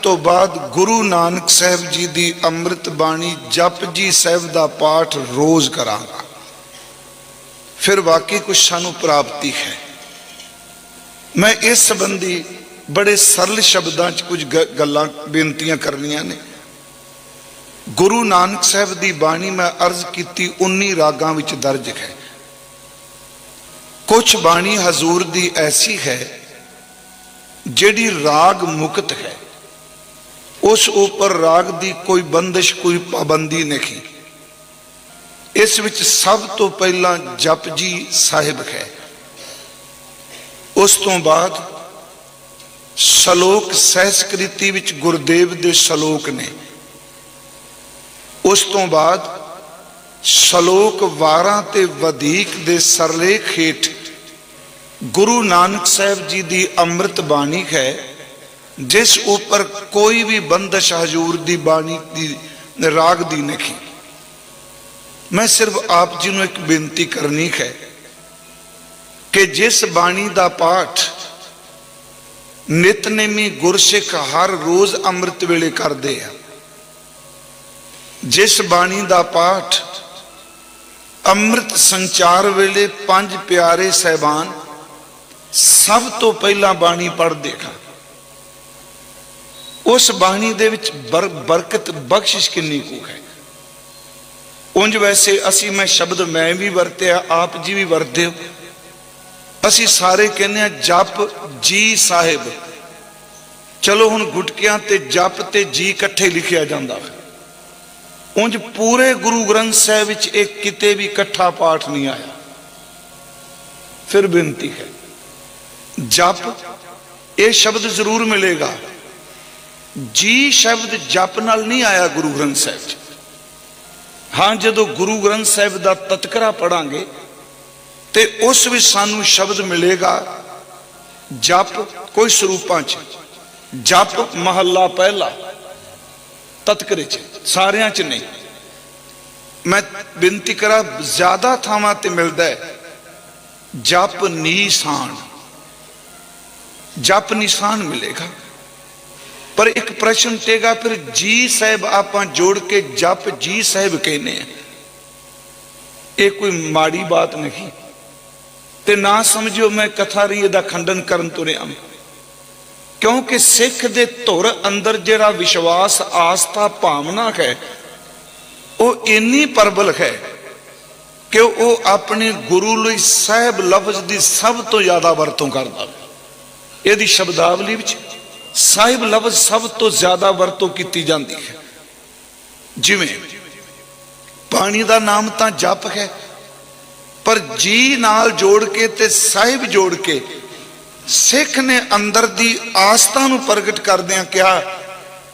तो बाद गुरु नानक साहब जी की अमृत बाणी जपजी साहब का पाठ रोज करांगा, फिर वाकई कुछ सानू प्राप्ति है। मैं इस संबंधी बड़े सरल शब्दों च कुछ गल्लां बेनतियां करनियां ने। गुरु नानक साहब की बाणी मैं अर्ज की 19 रागां विच दर्ज है। कुछ बाणी हजूर दी ऐसी है जिहड़ी राग मुक्त है, उस ऊपर राग दी कोई बंदिश कोई पाबंदी नहीं। इस विच सब तो पहला जपजी साहिब है, उस तो बाद सलोक सहस्कृति विच गुरदेव दे सलोक ने, उस तो बाद सलोक 12 ते वधीक दे सरलेख हेठ गुरु नानक साहब जी की अमृत बाणी है, जिस ऊपर कोई भी बंदिश हजूर की बाणी की राग दी नहीं। मैं सिर्फ आप जी को एक बेनती करनी है कि जिस बाणी का पाठ नितनेमी गुरसिख हर रोज अमृत वेले करते हैं, जिस बाणी का पाठ अमृत संचार वेले 5 प्यारे साहबान सब तो पहला बाणी पढ़ते हैं, उस बाणी दे विच बरकत बख्शिश कितनी कु है। उंज वैसे असी मैं शब्द मैं भी वरत्या, आप जी भी वरते हो, असी सारे कहने जप जी साहिब। चलो हुण गुटकियां ते जप ते जी इकट्ठे लिखिया जाता है, उंज पूरे गुरु ग्रंथ साहिब विच एक किते भी इकट्ठा पाठ नहीं आया। फिर बेनती है, जप ये शब्द जरूर मिलेगा, जी शब्द जप नाल नहीं आया गुरु ग्रंथ साहिब। हाँ, जो गुरु ग्रंथ साहिब का तत्करा पढ़ांगे तो उस भी सानू शब्द मिलेगा जप कोई स्वरूपां च, जप महला पहला तत्करे च, सारियां च नहीं। मैं बेनती करा ज्यादा थावां ते मिलता है जप निशान, जप निशान मिलेगा। पर एक प्रश्न उठेगा, फिर जी साहिब आप जोड़ के जप जी साहिब कहने, ये कोई माड़ी बात नहीं। ते ना समझो मैं कथा रही दा खंडन करन तुरिया, क्योंकि सिख दे धुर अंदर जिहड़ा विश्वास आस्था भावना है वो इन्नी प्रबल है कि वो अपने गुरु लई साहिब लफ्ज की सब तो ज्यादा वरतों करता है। यदि शब्दावली विच साहिब लफ्ज सब तो ज्यादा वरतों की जाती है। जिमें पानी का नाम तो जप है, पर जी नाल जोड़ के ते साहिब जोड़ के सिख ने अंदर दी आस्था नूं प्रगट करदियां कहा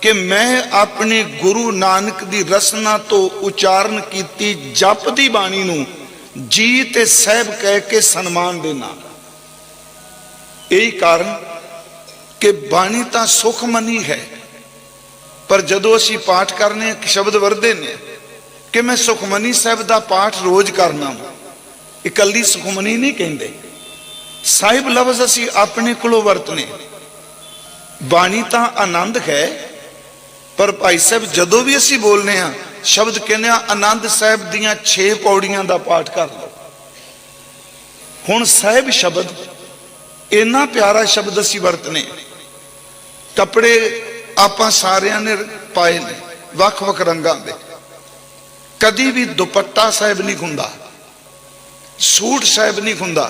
कि मैं अपने गुरु नानक दी रसना तो उचारण की जप दी बाणी नूं जी ते साहिब कह के सन्मान देना। यही कारण कि बाणी तो सुख मनी है, पर जदों असी पाठ करने शब्द वरदे ने कि मैं सुखमनी साहिब का पाठ रोज करना, इकली सुखमनी नहीं कहते। साहिब लफ्ज असी अपने कोलों वरतने, बाणी तो आनंद है, पर भाई साहब जदों भी असी बोलने शब्द कहने आनंद साहिब दियां 6 पौड़ियां का पाठ कर लो। हुण साहिब शब्द इन्ना प्यारा शब्द असी वरतने, कपड़े आप सारिया ने पाए ने वख वख रंगां दे, कदी भी दुपट्टा साहिब नहीं हुंदा, सूट साहिब नहीं हुंदा,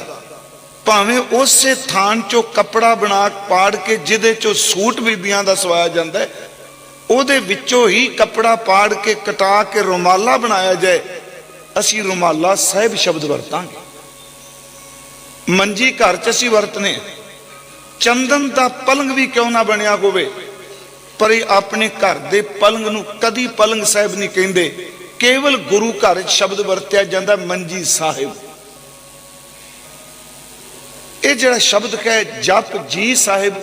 भावें उसे थान चो कपड़ा बना पाड़ के जिदे चो सूट बीबियां दा सवाया जाता है, उहदे विचों ही कपड़ा पाड़ के कटा के रुमाला बनाया जाए, असी रुमाला साहिब शब्द वरतांगे। मंजी घर च असी वरतने, चंदन का पलंग भी क्यों ना बनया होवे, पर अपने घर दे पलंग नूं कदी पलंग साहिब नहीं कहंदे, केवल गुरु घर शब्द वरत्या जाता मंजी साहिब। ये जड़ा शब्द है जप जी साहिब,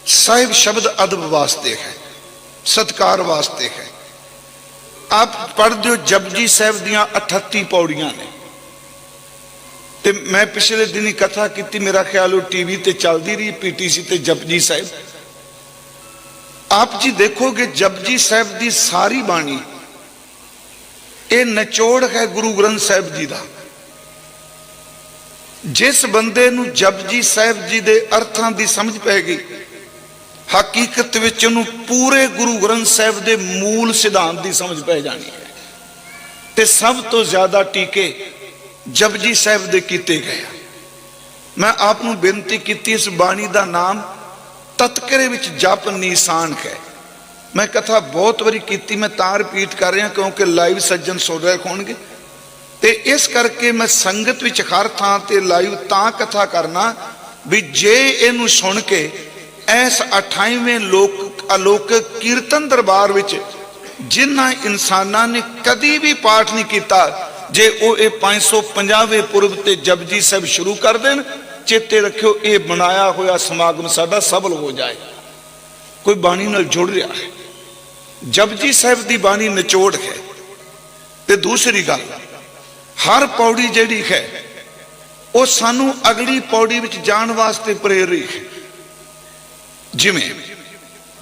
साहिब शब्द अदब वास्ते है, सत्कार वास्ते है। आप पढ़ दो जपजी साहिब दियां 38 पौड़ियां ने। ते मैं पिछले दिन ही कथा की, मेरा ख्याल टीवी ते चलती रही PTC ते जपजी साहिब, आप जी देखोगे जपजी साहब की सारी बाणी ये निचोड़ है गुरु ग्रंथ साहब जी का। जिस बंदे नूं जपजी साहब जी के अर्थां की समझ पै गई, हकीकत विच उहनूं पूरे गुरु ग्रंथ साहब के मूल सिद्धांत की समझ पै जानी है। ते सब तो ज्यादा टीके जपजी साहब दे कीते गए। मैं आपनूं बेनती की, इस बाणी का नाम तत्करे विच जप निशान है। मैं कथा बहुत बारी की, मैं तां रिपीट कर रहा क्योंकि लाइव सज्जन सुन रहे होणगे, ते इस करके मैं संगत विच हर थां ते लाइव तां कथा करना भी जे इहनूं सुन के इस 28वें लोक अलौकिक कीर्तन दरबार विच जिन्हां इंसानां ने कदी भी पाठ नहीं किया, जे वो 550वें पुरब ते जपजी साहब शुरू कर देन, चेते रखियो ये बनाया होया समागम साडा सफल हो जाए। कोई बाणी नाल जुड़ रहा है, जपजी साहब की बाणी निचोड़ है। ते दूसरी गल, हर पौड़ी जिहड़ी है वो सानू अगली पौड़ी विच जाण वास्ते प्रेरित है। जिवें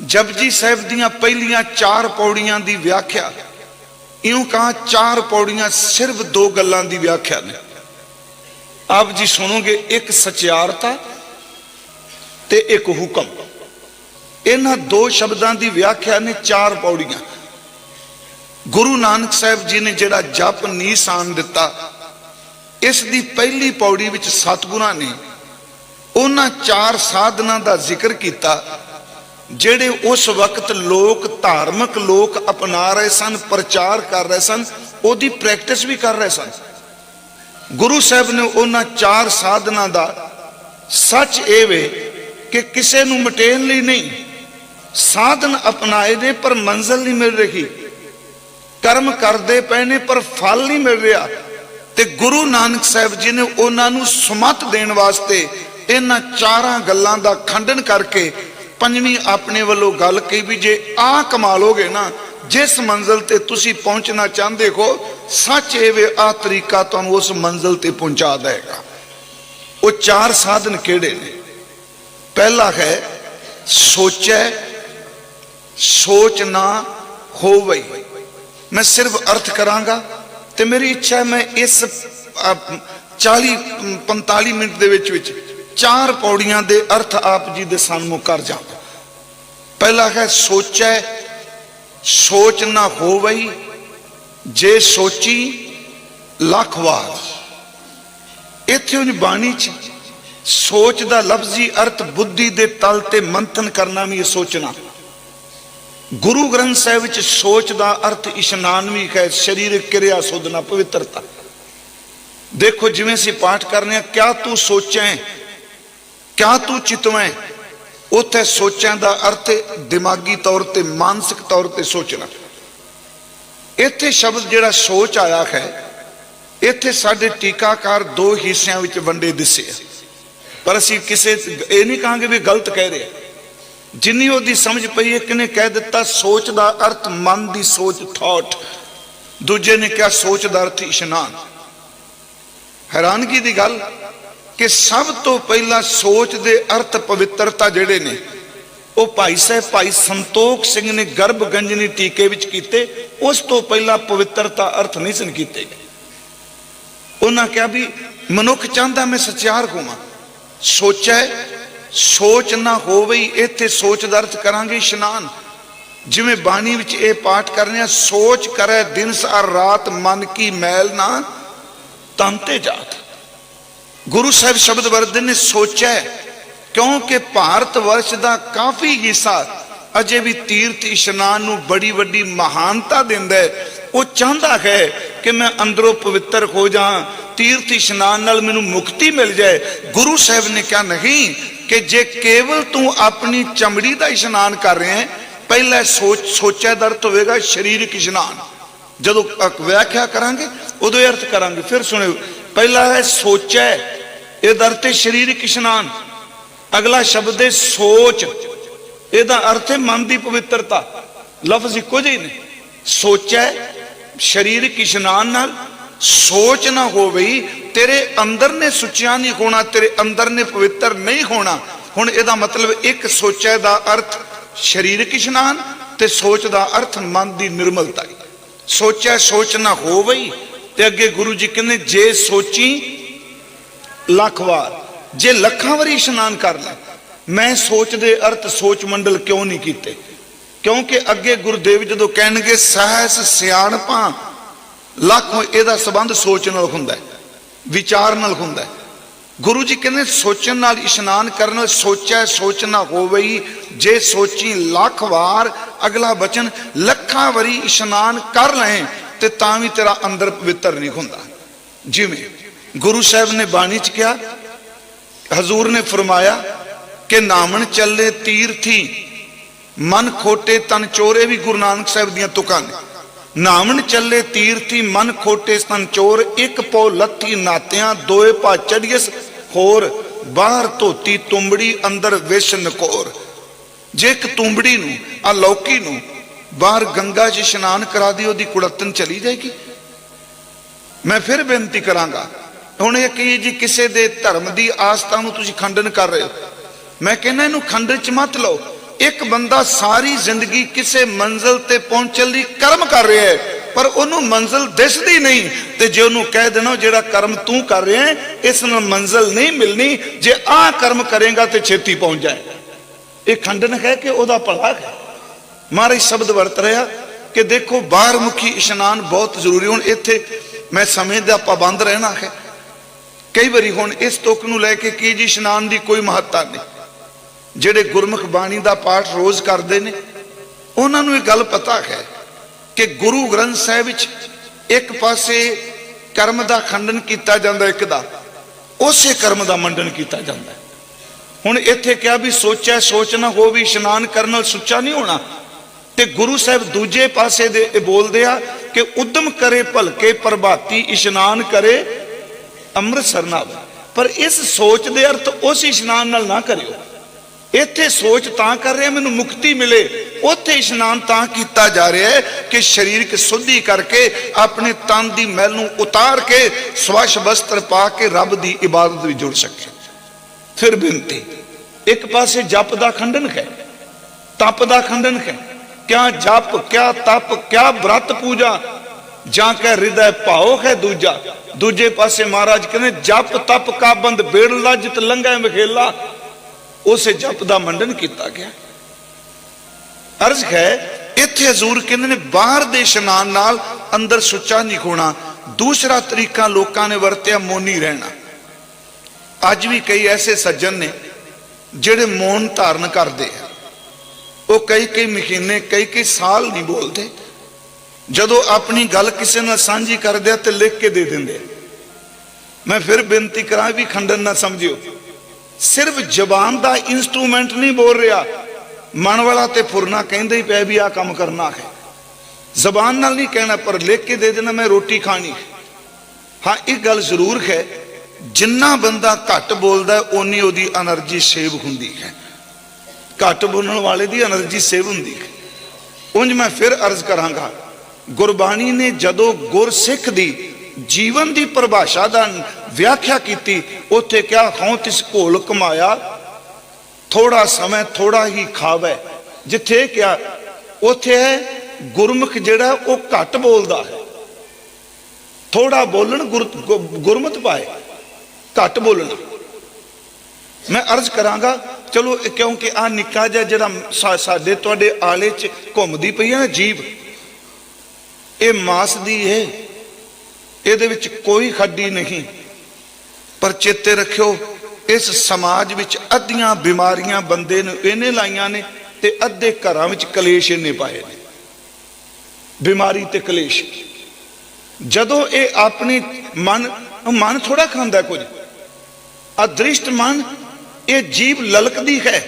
जपजी साहब दियां पहलियां 4 पौड़ियां की व्याख्या, इउं कहा 4 पौड़ियां सिर्फ 2 गल्लां की व्याख्या ने। आप जी सुनोगे, एक सचियारता ते एक हुक्म। इन्हां 2 शब्दां की व्याख्या ने 4 पौड़ियां। गुरु नानक साहब जी ने जिहड़ा जप निशान दिता, इस दी पहली पौड़ी विच सतगुरां ने उन्हां 4 साधनां दा जिक्र किया जेड़े उस वक्त लोग धार्मिक लोग अपना रहे सन, प्रचार कर रहे सन, ओदी प्रैक्टिस भी कर रहे सन। गुरु साहब ने उन्हां 4 साधनां दा सच ये वे कि किसी नूं मटेन लई नहीं, साधन अपनाए ने पर मंजिल नहीं मिल रही, कर्म करते पे ने पर फल नहीं मिल रहा। ते गुरु नानक साहब जी ने उन्हां नूं सुमत देण वास्ते इन्हां 4 गल्लां दा खंडन करके 5वीं अपने वालों गल कही भी जे आ कमालोगे ना, जिस मंजिल ते तुसी पहुंचना चाहते हो, सच ये वे आ तरीका तुहानूं उस मंजिल ते पहुंचा देगा। वो 4 साधन केड़े ने? पहला है सोचै सोच ना होवई। मैं सिर्फ अर्थ करांगा ते मेरी इच्छा है मैं इस 40-45 मिनट दे विच 4 पौड़ियां दे अर्थ आप जी दे सामने कर जाऊंगा। पहला है सोचै सोच ना होवई, जे सोची लख वार। इत्थे उन बाणी च सोच दा लफ्जी अर्थ बुद्धि दे तल ते मंथन करना भी सोचना। गुरु ग्रंथ साहिब विच सोच दा अर्थ इशनान भी है, शरीरक क्रिया सोधना, पवित्रता। देखो जिवें असीं पाठ करने, क्या तू सोचें, क्या तू चितवें, उत्थे सोचें दा अर्थ दिमागी तौर ते मानसिक तौर ते सोचना। इत्थे शब्द जिहड़ा सोच आया है, इत्थे साडे टीकाकार 2 हिस्सियां विच वंडे दिसे, पर असीं किसे ये नहीं कहांगे भी गलत कह रहे। जिन्नी ओदी समझ पई, एक ने कह दिता सोच दा अर्थ मन दी सोच, थॉट, दूजे ने कहा सोच दा अर्थ इशनान। हैरानगी दी गल कि सब तो पहला सोच दे अर्थ पवित्रता जेड़े ने वो भाई साहब भाई संतोख सिंह ने गर्भ गंजनी टीके विच कीते। उस तो पहला पवित्रता अर्थ नहीं सन कीते गए। उन्हें कहा भी मनुख चाहता मैं सचियार होवां, सोचै सोच ना होवई। इत्थे सोच दा अर्थ करांगे इशनान। जिवें बाणी विच ये पाठ करने, सोच करे दिन सार रात मन की मैल ना तंते जात। गुरु साहब शब्द वरते ने सोचा है, क्योंकि भारत वर्ष का काफी हिस्सा अजे भी तीर्थ इशनान नूं बड़ी वड्डी महानता दिंदा है। वो चाहता है कि मैं अंदरों पवित्र हो जा, तीर्थ इशनान नाल मैनूं मुक्ति मिल जाए। गुरु साहब ने कहा नहीं, कि जे केवल तू अपनी चमड़ी का इशनान कर रहे हैं, पहला सोचा दा अर्थ होगा शरीरक इशनान। जदों व्याख्या करांगे उदों अर्थ करांगे। फिर सुनियो, पहला है सोचा, यह अर्थ है शरीरक इशनान। अगला शब्द है सोच, यदा अर्थ है मन की पवित्रता। लफ्ज इको जिहे ने। सोचा शरीरक इशनान नाल सोच ना हो गई, तेरे अंदर ने सुचिया नहीं होना, तेरे अंदर ने पवित्र नहीं होना। हुण इहदा मतलब एक सोचा दा अर्थ शरीरक इशनान ते सोच का अर्थ मन की निर्मलता। सोचा सोच ना हो वही ते अगे गुरु जी कहते जे सोची लख वार, जे लखा वारी इशनान कर ले। मैं सोच दे अर्थ सोच मंडल क्यों नहीं किते, क्योंकि अगे गुरुदेव जो कह सहस सियाणपा लाखों एदा संबंध सोच नाल हुंदा है, विचार नाल हुंदा है। गुरु जी कहते सोचन नाल इशनान करना, सोचा सोच ना होवई जे सोची लख वार। अगला बचन लखा वारी इशनान कर लें ते तां भी तेरा अंदर पवित्र नहीं हुंदा। जिवें गुरु साहब ने बाणी च कहा, हजूर ने फरमाया कि नामन चले तीर्थी मन खोटे तन चोरे, भी गुरु नानक साहब दियां तुकां ने। नामन चले तीर्थी मन खोटे तन चोर, एक पौ लत्थी नातियां दोए पा चढ़ियस होर। बाहर धोती तुंबड़ी अंदर विष नकोर। जे एक तुंबड़ी नूं आ लौकी नूं बाहर गंगा च इशनान करा दी, ओदी कुड़तन चली जाएगी। मैं फिर बेनती करांगा, हुण इह कि जी किसी दे धर्म दी आस्था नूं तुसीं खंडन कर रहे हो, मैं कहना इहनूं खंडन च मत लो। एक बंदा सारी जिंदगी किसी मंजिल ते पहुंचण लई कर्म कर रहा है, पर उन्होंने मंजिल दिसदी नहीं। ते जे उन्होंने कह देना जेड़ा कर्म तू कर रहे हैं इस नाल मंजिल नहीं मिलनी, जे आ कर्म करेगा तो छेती पहुंच जाए। ये खंडन है कि वह भला है। महाराज शब्द वरत रहा कि देखो बाहर मुखी इशनान बहुत जरूरी। हुण इत्थे मैं समय का पाबंद रहना है। कई बारी हुण इस तुक नूं लैके कि जी इशनान की कोई महत्ता नहीं। ਜਿਹੜੇ गुरमुख बाणी का पाठ रोज़ करते हैं उन्होंने ये गल पता है कि गुरु ग्रंथ साहिब विच एक पासे कर्म का खंडन किया जाता, एक दा उसे कर्म का मंडन किया जाता है। हुण इत्थे क्या भी सोचा सोच ना हो भी इशनान करना सुच्चा नहीं होना। ते गुरु साहब दूजे पासे दे बोलते आ कि उद्यम करे भलके प्रभाती इशनान करे अमृतसर नाल। पर इस सोच दे अर्थ उस इशनान नाल ना करियो। इत्थे सोच तां कर रहे मैनूं मुक्ति मिले, उत्थे इशनान तां कीता जा रहा है कि शरीरक शुद्धि करके अपने तन की मैल नूं उतार के स्वच्छ वस्त्र पा के रब की इबादत भी जुड़ सके। फिर बेनती, एक पासे जप का खंडन है, तप का खंडन है। क्या जप क्या तप क्या व्रत पूजा जां कह हृदय भाव है दूजा। दूजे पासे महाराज कहते जप तप का बंद बेड़ला जित लंघे विखेला, उसे जप का मंडन किया गया। अर्ज है इत्थे हजूर कहते हैं बाहर दे इशनान नाल अंदर सुच्चा नहीं होना। दूसरा तरीका लोगों ने वरत्या मौनी रहना। अज भी कई ऐसे सज्जन ने जिहड़े मौन धारण करते हैं, वो कई कई महीने कई कई साल नहीं बोलते। जदों अपनी गल किसी नाल सांझी करदे ते लिख के दे देंदे। मैं फिर बेनती करा भी खंडन ना समझियो, सिर्फ जबान का इंस्ट्रूमेंट नहीं बोल रहा, मन वाला तो फुरना कहते ही पे भी आ काम करना है। जबान नाल नहीं कहना पर लिख के दे देना मैं रोटी खानी। हाँ एक गल जरूर है, जिन्ना बंदा घट बोलता है उन्नी उहदी एनर्जी सेव होंदी है। घट बोलने वाले की एनर्जी सेव होंदी है। उंज मैं फिर अर्ज करांगा, गुरबाणी ने जदों गुरसिख दी जीवन की परिभाषा का व्याख्या की, उत्थे क्या हों तिस घोल कमाया थोड़ा समय थोड़ा ही खावे। जिथे क्या उथे है गुरमुख जिहड़ा वो घट बोलता है, थोड़ा बोलन गुरमत पाए, घट बोलना। मैं अर्ज करांगा चलो क्योंकि आ निक्का जिहा जिहड़ा साडे तुहाडे आले च घुमदी पई है ना जीव, ये मास दी है, ਇਹਦੇ ਵਿੱਚ कोई खड्डी नहीं। पर चेते रखियो इस समाज विच अद्धियां बीमारियां बंदे नूं इहने लाइयां ने ते अद्धे घरां विच कलेश इहने पाए ने। बीमारी ते कलेश जदों ये अपने मन थोड़ा खांदा कुछ अदृष्ट मन, ये जीव ललकदी है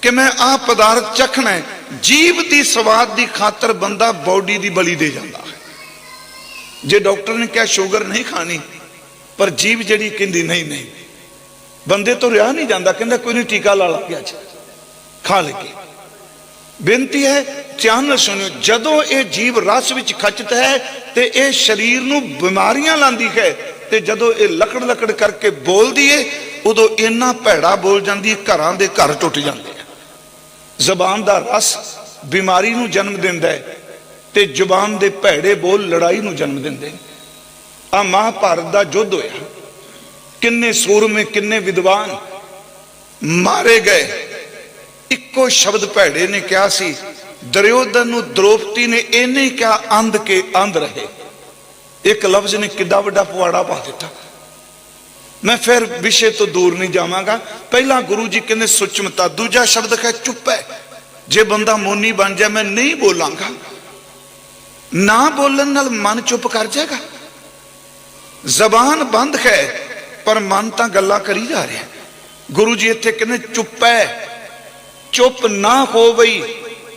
कि मैं आ पदार्थ चखना है। जीव की स्वाद की खातर बंदा बॉडी की बली दे जाता है। जे डॉक्टर ने क्या शुगर नहीं खानी, पर जीव जड़ी कहती नहीं नहीं, बंदे तो रहा नहीं जाता, कहता कोई नहीं टीका ला ला के खा लेके। बेनती है ध्यान नाल सुनियो, जदों ये जीव रस विच खचता है तो ये शरीर नूं बीमारियां लांदी है, ते जदों ये लकड़ लकड़ करके बोलदी है उदों इन्ना भैड़ा बोल जाती है घरां दे घर टुट जाते हैं। ਜ਼ਬਾਨ ਦਾ ਰਸ ਬਿਮਾਰੀ ਨੂੰ ਜਨਮ ਦਿੰਦਾ ਹੈ ਤੇ ਜ਼ੁਬਾਨ ਦੇ ਭੈੜੇ ਬੋਲ ਲੜਾਈ ਨੂੰ ਜਨਮ ਦਿੰਦੇ ਨੇ। ਆ ਮਹਾਭਾਰਤ ਦਾ ਯੁੱਧ ਹੋਇਆ, ਕਿੰਨੇ ਸੂਰਮੇ ਕਿੰਨੇ ਵਿਦਵਾਨ ਮਾਰੇ ਗਏ। ਇੱਕੋ ਸ਼ਬਦ ਭੈੜੇ ਨੇ ਕਿਹਾ ਸੀ, ਦੁਰਯੋਧਨ ਨੂੰ ਦ੍ਰੋਪਦੀ ਨੇ ਇਹਨੇ ਹੀ ਕਿਹਾ, ਅੰਧ ਕੇ ਅੰਧ ਰਹੇ। ਇੱਕ ਲਫ਼ਜ਼ ਨੇ ਕਿੱਡਾ ਵੱਡਾ ਪਵਾੜਾ ਪਾ ਦਿੱਤਾ। ਮੈਂ ਫਿਰ ਵਿਸ਼ੇ ਤੋਂ ਦੂਰ ਨਹੀਂ ਜਾਵਾਂਗਾ। ਪਹਿਲਾਂ ਗੁਰੂ ਜੀ ਕਹਿੰਦੇ ਸੁਚਮਤਾ, ਦੂਜਾ ਸ਼ਬਦ ਹੈ ਚੁੱਪ ਹੈ। ਜੇ ਬੰਦਾ ਮੋਨੀ ਬਣ ਜਾਏ, ਮੈਂ ਨਹੀਂ ਬੋਲਾਂਗਾ, ਨਾ ਬੋਲਣ ਨਾਲ ਮਨ ਚੁੱਪ ਕਰ ਜਾਏਗਾ। ਜ਼ਬਾਨ ਬੰਦ ਹੈ ਪਰ ਮਨ ਤਾਂ ਗੱਲਾਂ ਕਰੀ ਜਾ ਰਿਹਾ। ਗੁਰੂ ਜੀ ਇੱਥੇ ਕਹਿੰਦੇ ਚੁੱਪ ਹੈ, ਚੁੱਪ ਨਾ ਹੋ ਬਈ।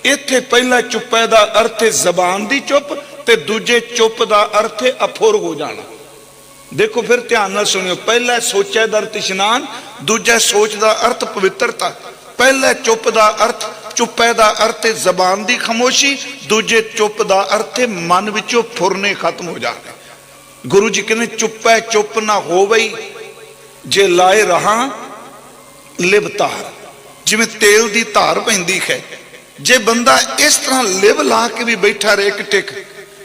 ਇੱਥੇ ਪਹਿਲਾ ਚੁੱਪ ਹੈ ਦਾ ਅਰਥ ਹੈ ਜ਼ਬਾਨ ਦੀ ਚੁੱਪ, ਤੇ ਦੂਜੇ ਚੁੱਪ ਦਾ ਅਰਥ ਹੈ ਅਫੁਰ ਹੋ ਜਾਣਾ। ਦੇਖੋ ਫਿਰ ਧਿਆਨ ਨਾਲ ਸੁਣਿਓ। ਪਹਿਲਾ ਸੋਚੈ ਦਾ ਅਰਥ ਇਸ਼ਨਾਨ, ਦੂਜਾ ਸੋਚ ਦਾ ਅਰਥ ਪਵਿੱਤਰਤਾ। ਪਹਿਲਾ ਚੁੱਪ ਦਾ ਅਰਥ, ਚੁੱਪੈ ਦਾ ਅਰਥ ਹੈ ਜ਼ਬਾਨ ਦੀ ਖਾਮੋਸ਼ੀ, ਦੂਜੇ ਚੁੱਪ ਦਾ ਅਰਥ ਹੈ ਮਨ ਵਿੱਚੋਂ ਫੁਰਨੇ ਖਤਮ ਹੋ ਜਾਣੇ। ਗੁਰੂ ਜੀ ਕਹਿੰਦੇ ਚੁੱਪੈ ਚੁੱਪ ਨਾ ਹੋਵਈ, ਜੇ ਲਾਏ ਰਹਾ ਲਿਵ ਧਾਰ। ਜਿਵੇਂ ਤੇਲ ਦੀ ਧਾਰ ਪੈਂਦੀ ਹੈ, ਜੇ ਬੰਦਾ ਇਸ ਤਰ੍ਹਾਂ ਲਿਵ ਲਾ ਕੇ ਵੀ ਬੈਠਾ ਰਹੇ ਇੱਕ ਟਿਕ,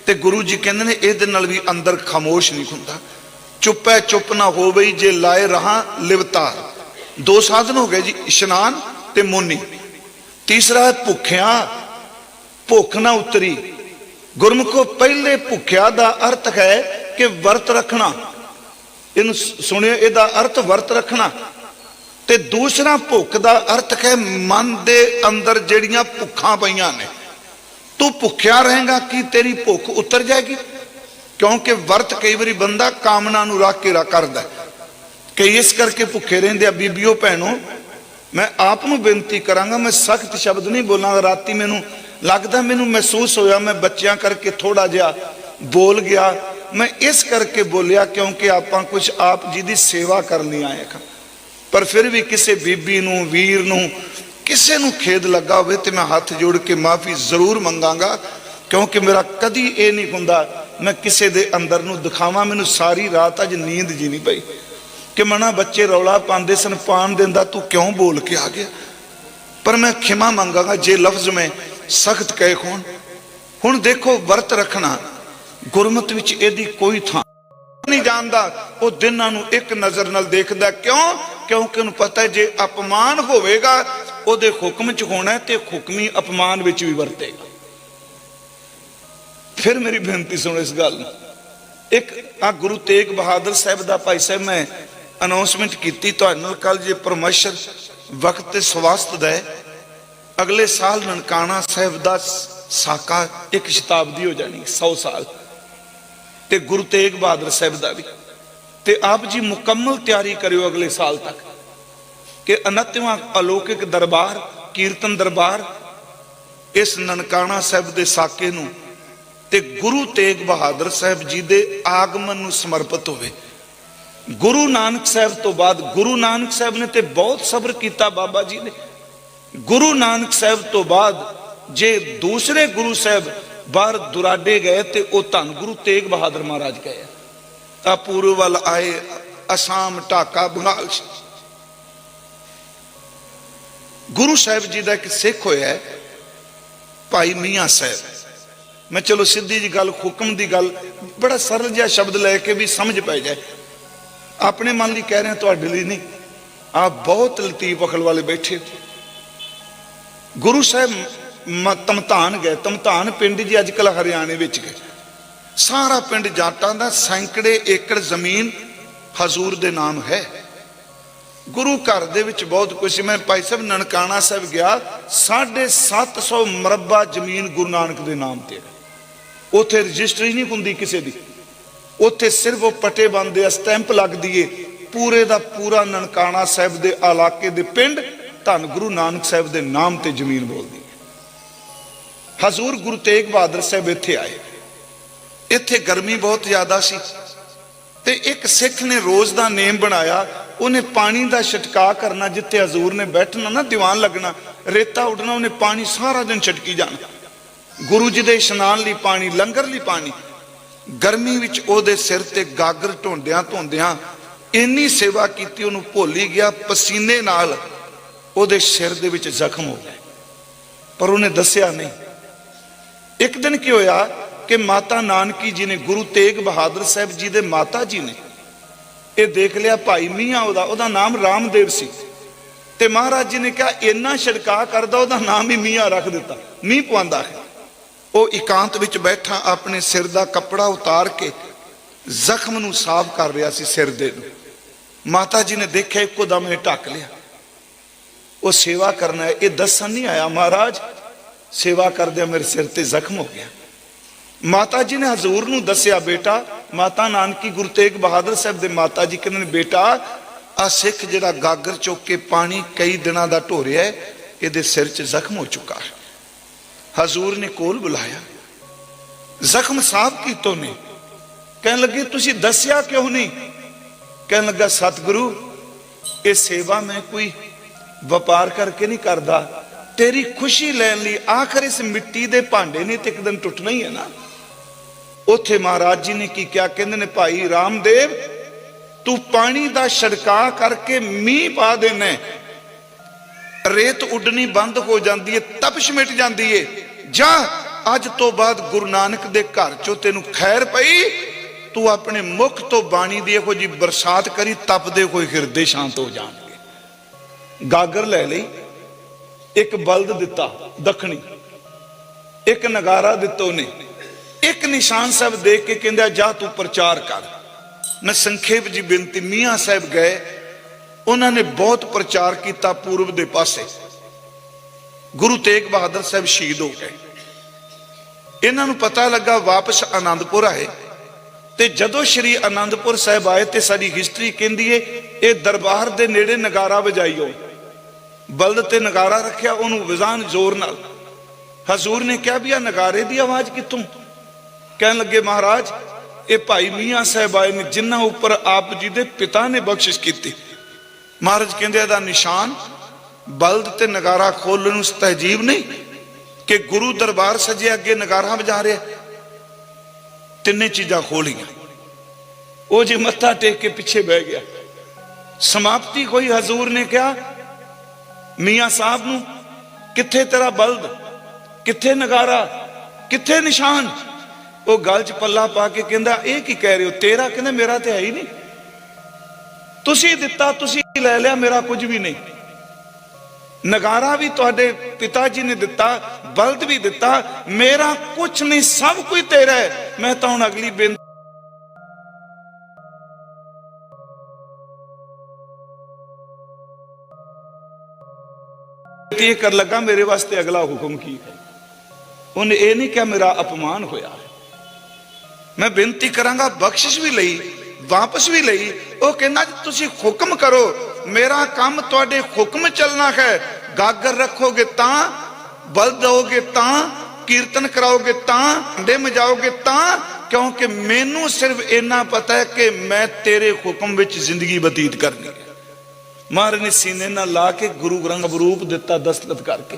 ਤੇ ਗੁਰੂ ਜੀ ਕਹਿੰਦੇ ਨੇ ਇਹਦੇ ਨਾਲ ਵੀ ਅੰਦਰ ਖਾਮੋਸ਼ ਨਹੀਂ ਹੁੰਦਾ। ਚੁੱਪੈ ਚੁੱਪ ਨਾ ਹੋਵਈ, ਜੇ ਲਾਏ ਰਹਾ ਲਿਵ ਧਾਰ। ਦੋ ਸਾਧਨ ਹੋ ਗਏ ਜੀ, ਇਸ਼ਨਾਨ ਤੇ ਮੋਨੀ। ਤੀਸਰਾ ਹੈ ਭੁੱਖਿਆ, ਭੁੱਖ ਨਾ ਉਤਰੀ। ਗੁਰਮੁਖੋ ਪਹਿਲੇ ਭੁੱਖਿਆ ਦਾ ਅਰਥ ਹੈ ਕਿ ਵਰਤ ਰੱਖਣਾ। ਇਹਨੂੰ ਸੁਣਿਓ, ਇਹਦਾ ਅਰਥ ਵਰਤ ਰੱਖਣਾ। ਤੇ ਦੂਸਰਾ ਭੁੱਖ ਦਾ ਅਰਥ ਹੈ ਮਨ ਦੇ ਅੰਦਰ ਜਿਹੜੀਆਂ ਭੁੱਖਾਂ ਪਈਆਂ ਨੇ, ਤੂੰ ਭੁੱਖਿਆ ਰਹੇਗਾ ਕਿ ਤੇਰੀ ਭੁੱਖ ਉਤਰ ਜਾਏਗੀ। ਕਿਉਂਕਿ ਵਰਤ ਕਈ ਵਾਰੀ ਬੰਦਾ ਕਾਮਨਾ ਨੂੰ ਰੱਖ ਕੇ ਕਰਦਾ, ਕਈ ਇਸ ਕਰਕੇ ਭੁੱਖੇ ਰਹਿੰਦੇ ਆ। ਬੀਬੀਓ ਭੈਣੋ, ਮੈਂ ਆਪ ਨੂੰ ਬੇਨਤੀ ਕਰਾਂਗਾ, ਮੈਂ ਸਖਤ ਸ਼ਬਦ ਨਹੀਂ ਬੋਲਾਂਗਾ। ਰਾਤੀ ਮੈਨੂੰ ਲੱਗਦਾ, ਮੈਨੂੰ ਮਹਿਸੂਸ ਹੋਇਆ ਮੈਂ ਬੱਚਿਆਂ ਕਰਕੇ ਥੋੜਾ ਜਿਹਾ ਬੋਲ ਗਿਆ। ਮੈਂ ਇਸ ਕਰਕੇ ਬੋਲਿਆ ਕਿਉਂਕਿ ਆਪਾਂ ਕੁਝ ਆਪ ਜੀ ਦੀ ਸੇਵਾ ਕਰਨ ਲਈ ਆਏ ਹਾਂ। ਪਰ ਫਿਰ ਵੀ ਕਿਸੇ ਬੀਬੀ ਨੂੰ, ਵੀਰ ਨੂੰ, ਕਿਸੇ ਨੂੰ ਖੇਦ ਲੱਗਾ ਹੋਵੇ ਤੇ ਮੈਂ ਹੱਥ ਜੋੜ ਕੇ ਮਾਫੀ ਜ਼ਰੂਰ ਮੰਗਾਂਗਾ। ਕਿਉਂਕਿ ਮੇਰਾ ਕਦੀ ਇਹ ਨਹੀਂ ਹੁੰਦਾ ਮੈਂ ਕਿਸੇ ਦੇ ਅੰਦਰ ਨੂੰ ਦਿਖਾਵਾਂ। ਮੈਨੂੰ ਸਾਰੀ ਰਾਤ ਅੱਜ ਨੀਂਦ ਜੀ ਨਹੀਂ ਪਈ ਕਿ ਮਨਾ ਬੱਚੇ ਰੌਲਾ ਪਾਉਂਦੇ ਸਨ, ਪਾਣ ਦਿੰਦਾ ਤੂੰ ਕਿਉਂ ਬੋਲ ਕੇ ਆ ਗਿਆ। ਪਰ ਮੈਂ ਖਿਮਾ ਮੰਗਾਂਗਾ ਜੇ ਲਫ਼ਜ਼ ਮੈਂ ਸਖਤ ਕਹੇ ਹੋਣ। ਹੁਣ ਦੇਖੋ, ਵਰਤ ਰੱਖਣਾ ਗੁਰਮਤਿ ਵਿੱਚ ਇਹਦੀ ਕੋਈ ਥਾਂ ਨਹੀਂ ਜਾਣਦਾ। ਉਹ ਦਿਨਾਂ ਨੂੰ ਇੱਕ ਨਜ਼ਰ ਨਾਲ ਦੇਖਦਾ। ਕਿਉਂ? ਕਿਉਂਕਿ ਉਹਨੂੰ ਪਤਾ ਹੈ ਜੇ ਅਪਮਾਨ ਹੋਵੇਗਾ ਉਹਦੇ ਹੁਕਮ ਚ ਹੋਣਾ, ਤੇ ਹੁਕਮੀ ਅਪਮਾਨ ਵਿੱਚ ਵੀ ਵਰਤੇਗਾ। ਫਿਰ ਮੇਰੀ ਬੇਨਤੀ ਸੁਣੋ ਇਸ ਗੱਲ ਨੂੰ। ਇੱਕ ਆ ਗੁਰੂ ਤੇਗ ਬਹਾਦਰ ਸਾਹਿਬ ਦਾ, ਭਾਈ ਸਾਹਿਬ ਮੈਂ ਅਨਾਉਂਸਮੈਂਟ ਕੀਤੀ ਤੁਹਾਡੇ ਨਾਲ ਕੱਲ, ਜੇ ਪਰਮੇਸ਼ਰ ਵਕਤ ਤੇ ਸਵਾਸਤ ਦਾ ਅਗਲੇ ਸਾਲ ਨਨਕਾਣਾ ਸਾਹਿਬ ਦਾ ਸਾਕਾ ਇੱਕ ਸ਼ਤਾਬਦੀ ਹੋ ਜਾਣੀ, 100 ਸਾਲ, ਤੇ ਗੁਰੂ ਤੇਗ ਬਹਾਦਰ ਸਾਹਿਬ ਦਾ ਵੀ। ਤੇ ਆਪ ਜੀ ਮੁਕੰਮਲ ਤਿਆਰੀ ਕਰਿਓ ਅਗਲੇ ਸਾਲ ਤੱਕ ਕਿ 29ਵਾਂ ਅਲੌਕਿਕ ਦਰਬਾਰ, ਕੀਰਤਨ ਦਰਬਾਰ, ਇਸ ਨਨਕਾਣਾ ਸਾਹਿਬ ਦੇ ਸਾਕੇ ਨੂੰ ਤੇ ਗੁਰੂ ਤੇਗ ਬਹਾਦਰ ਸਾਹਿਬ ਜੀ ਦੇ ਆਗਮਨ ਨੂੰ ਸਮਰਪਿਤ ਹੋਵੇ। ਗੁਰੂ ਨਾਨਕ ਸਾਹਿਬ ਤੋਂ ਬਾਅਦ, ਗੁਰੂ ਨਾਨਕ ਸਾਹਿਬ ਨੇ ਤੇ ਬਹੁਤ ਸਬਰ ਕੀਤਾ ਬਾਬਾ ਜੀ ਨੇ। ਗੁਰੂ ਨਾਨਕ ਸਾਹਿਬ ਤੋਂ ਬਾਅਦ ਜੇ ਦੂਸਰੇ ਗੁਰੂ ਸਾਹਿਬ ਬਾਹਰ ਦੁਰਾਡੇ ਗਏ ਤੇ ਉਹ ਧੰਨ ਗੁਰੂ ਤੇਗ ਬਹਾਦਰ ਮਹਾਰਾਜ ਗਏ। ਆ ਪੂਰਬ ਵੱਲ ਆਏ, ਅਸਾਮ, ਢਾਕਾ, ਬੰਗਾਲ। ਗੁਰੂ ਸਾਹਿਬ ਜੀ ਦਾ ਇੱਕ ਸਿੱਖ ਹੋਇਆ ਭਾਈ ਮੀਆਂ ਸਾਹਿਬ। ਮੈਂ ਚਲੋ ਸਿੱਧੀ ਜੀ ਗੱਲ, ਹੁਕਮ ਦੀ ਗੱਲ, ਬੜਾ ਸਰਲ ਜਿਹਾ ਸ਼ਬਦ ਲੈ ਕੇ ਵੀ ਸਮਝ ਪੈ ਜਾਏ। ਆਪਣੇ ਮਨ ਲਈ ਕਹਿ ਰਹੇ, ਤੁਹਾਡੇ ਲਈ ਨਹੀਂ। ਆਪ ਬਹੁਤ ਲਤੀਫ ਅਕਲ ਵਾਲੇ ਬੈਠੇ। ਗੁਰੂ ਸਾਹਿਬ ਤਮਤਾਨ ਗਏ। ਤਮਤਾਨ ਪਿੰਡ ਜੀ ਅੱਜ ਕੱਲ੍ਹ ਹਰਿਆਣੇ ਵਿੱਚ ਗਏ। ਸਾਰਾ ਪਿੰਡ ਜਾਟਾਂ ਦਾ, ਸੈਂਕੜੇ ਏਕੜ ਜ਼ਮੀਨ ਹਜ਼ੂਰ ਦੇ ਨਾਮ ਹੈ। ਗੁਰੂ ਘਰ ਦੇ ਵਿੱਚ ਬਹੁਤ ਕੁਝ। ਮੈਂ ਭਾਈ ਸਾਹਿਬ ਨਨਕਾਣਾ ਸਾਹਿਬ ਗਿਆ, 750 ਮਰਬਾ ਜ਼ਮੀਨ ਗੁਰੂ ਨਾਨਕ ਦੇ ਨਾਮ ਤੇ। ਉੱਥੇ ਰਜਿਸਟਰੀ ਨਹੀਂ ਹੁੰਦੀ ਕਿਸੇ ਦੀ, ਉੱਥੇ ਸਿਰਫ ਉਹ ਪਟੇ ਬਣਦੇ ਆ, ਸਟੈਂਪ ਲੱਗਦੀ ਏ। ਪੂਰੇ ਦਾ ਪੂਰਾ ਨਨਕਾਣਾ ਸਾਹਿਬ ਦੇ ਇਲਾਕੇ ਦੇ ਪਿੰਡ ਧੰਨ ਗੁਰੂ ਨਾਨਕ ਸਾਹਿਬ ਦੇ ਨਾਮ ਤੇ ਜ਼ਮੀਨ ਬੋਲਦੀ ਹੈ। ਹਜ਼ੂਰ ਗੁਰੂ ਤੇਗ ਬਹਾਦਰ ਸਾਹਿਬ ਇੱਥੇ ਆਏ। ਇੱਥੇ ਗਰਮੀ ਬਹੁਤ ਜ਼ਿਆਦਾ ਸੀ ਤੇ ਇੱਕ ਸਿੱਖ ਨੇ ਰੋਜ਼ ਦਾ ਨੇਮ ਬਣਾਇਆ, ਉਹਨੇ ਪਾਣੀ ਦਾ ਛਟਕਾ ਕਰਨਾ। ਜਿੱਥੇ ਹਜ਼ੂਰ ਨੇ ਬੈਠਣਾ ਨਾ, ਦੀਵਾਨ ਲੱਗਣਾ, ਰੇਤਾ ਉੱਡਣਾ, ਉਹਨੇ ਪਾਣੀ ਸਾਰਾ ਦਿਨ ਛਟਕੀ ਜਾਣਾ। ਗੁਰੂ ਜੀ ਦੇ ਇਸ਼ਨਾਨ ਲਈ ਪਾਣੀ, ਲੰਗਰ ਲਈ ਪਾਣੀ। ਗਰਮੀ ਵਿੱਚ ਉਹਦੇ ਸਿਰ ਤੇ ਗਾਗਰ ਢੋਂਦਿਆਂ ਧੋਂਦਿਆਂ ਇੰਨੀ ਸੇਵਾ ਕੀਤੀ, ਉਹਨੂੰ ਭੁੱਲ ਹੀ ਗਿਆ। ਪਸੀਨੇ ਨਾਲ ਉਹਦੇ ਸਿਰ ਦੇ ਵਿੱਚ ਜ਼ਖਮ ਹੋ ਗਏ। पर उन्हें दसिया नहीं। एक दिन की होया कि माता नानकी जी ने, गुरु तेग बहादुर साहब जी दे माता जी ने ये देख लिया भाई मियाँ ओदा नाम रामदेव सी, ते महाराज जी ने कहा इन्ना छिड़का करदा ओदा नाम ही मियाँ रख दिता, मीह पवांदा है। वो एकांत विच बैठा अपने सिर दा कपड़ा उतार के जख्म नूं साफ कर रहा सी सिर दे नूं। माता जी ने देखा इको दम ने ढक लिया। वो सेवा करना है ये दसन नहीं आया, महाराज सेवा कर दिया मेरे सिर ते जख्म हो गया। माता जी ने हजूर नूं दसिया, बेटा माता नानकी गुरु तेग बहादुर साहब दे माता जी कहंदे ने बेटा आ सिख जिहड़ा गागर चुक के पानी कई दिनों का ढो रहा है, ये सिर च जख्म हो चुका है। हजूर ने कोल बुलाया, जख्म साफ कीतो ने। कहने लगे तुसी दसिया क्यों नहीं? कहने लगा सतगुरु ये सेवा मैं कोई व्यापार करके नहीं करता, तेरी खुशी लैन ली। आखिर इस मिट्टी दे भांडे ने तो एक दिन टुटना ही है ना। उथे महाराज जी ने की क्या कहते ने, भाई रामदेव तू पानी का छिड़का करके मीह पा देना, रेत उडनी बंद हो जाती है, तपश मिट जाती है। जा अज तो बाद गुरु नानक दे घर चो तेनू खैर पई, तू अपने मुख तो बाणी दी इहो जी बरसात करी, तपदे कोई हिरदे शांत हो जाएंगे। गागर ले ली, एक बल्द दिता दखनी, एक नगारा दिता उन्हें, एक निशान साहब देख के कहंदा जा तू प्रचार कर। मैं संखेप जी बेनती, मियाँ साहब गए, उन्होंने बहुत प्रचार किया पूर्व दे पासे। गुरु तेग बहादुर साहब शहीद हो गए। इन्हों पता लगा, वापस आनंदपुर आए, ते जदों श्री आनंदपुर साहब आए तो सारी हिस्टरी कहती है ये दरबार के नेड़े नगारा बजाईओ, बल्द ते नगारा रखिया, उन्होंने वजान जोर नाल। हजूर ने कहा भी आ नगारे की आवाज कितों? कहने लगे महाराज ये भाई मियाँ साहब आए ने जिन्हों उपर आप जी के पिता ने बख्शिश की। महाराज कहते इहदा निशान बल्द ते नगारा खोलने तहजीब नहीं कि गुरु दरबार सजे अगे नगारा बजा रहा। तिने चीजा खोलियां, वो जी मत्था टेक के पिछे बह गया। समाप्ति हुई, हजूर ने कहा मियाँ साहब नूं किथे तेरा बल्द, किथे नगारा, किथे निशान? वो गल च पल्ला पा के कहंदा ये की कह रहे हो? तेरा कहंदा मेरा तो है ही नहीं, तुसी दिता तुसी ले लिया, मेरा कुछ भी नहीं। नगारा भी तुहाडे पिता जी ने दिता, बल्द भी दिता, मेरा कुछ नहीं, सब कुछ तेरा है। मैं तो हुण अगली बेनती कर लगा, मेरे वास्ते अगला हुक्म की है? उन्हें यह नहीं कहा मेरा अपमान होया है। मैं बेनती करांगा, बख्शिश भी लई, वापस भी लई। वो कहना तुसी हुक्म करो, मेरा काम तुहाडे हुक्म चलना है। गागर रखोगे तां, बल दोगे तां, कीर्तन कराओगे तां, डे मजाओगे तां, क्योंकि मैनू सिर्फ इन्ना पता है कि मैं तेरे हुक्म विच जिंदगी बतीत करनी है। महाराज ने सीने ना ला के गुरु ग्रंथ रूप दिता दस्तखत करके।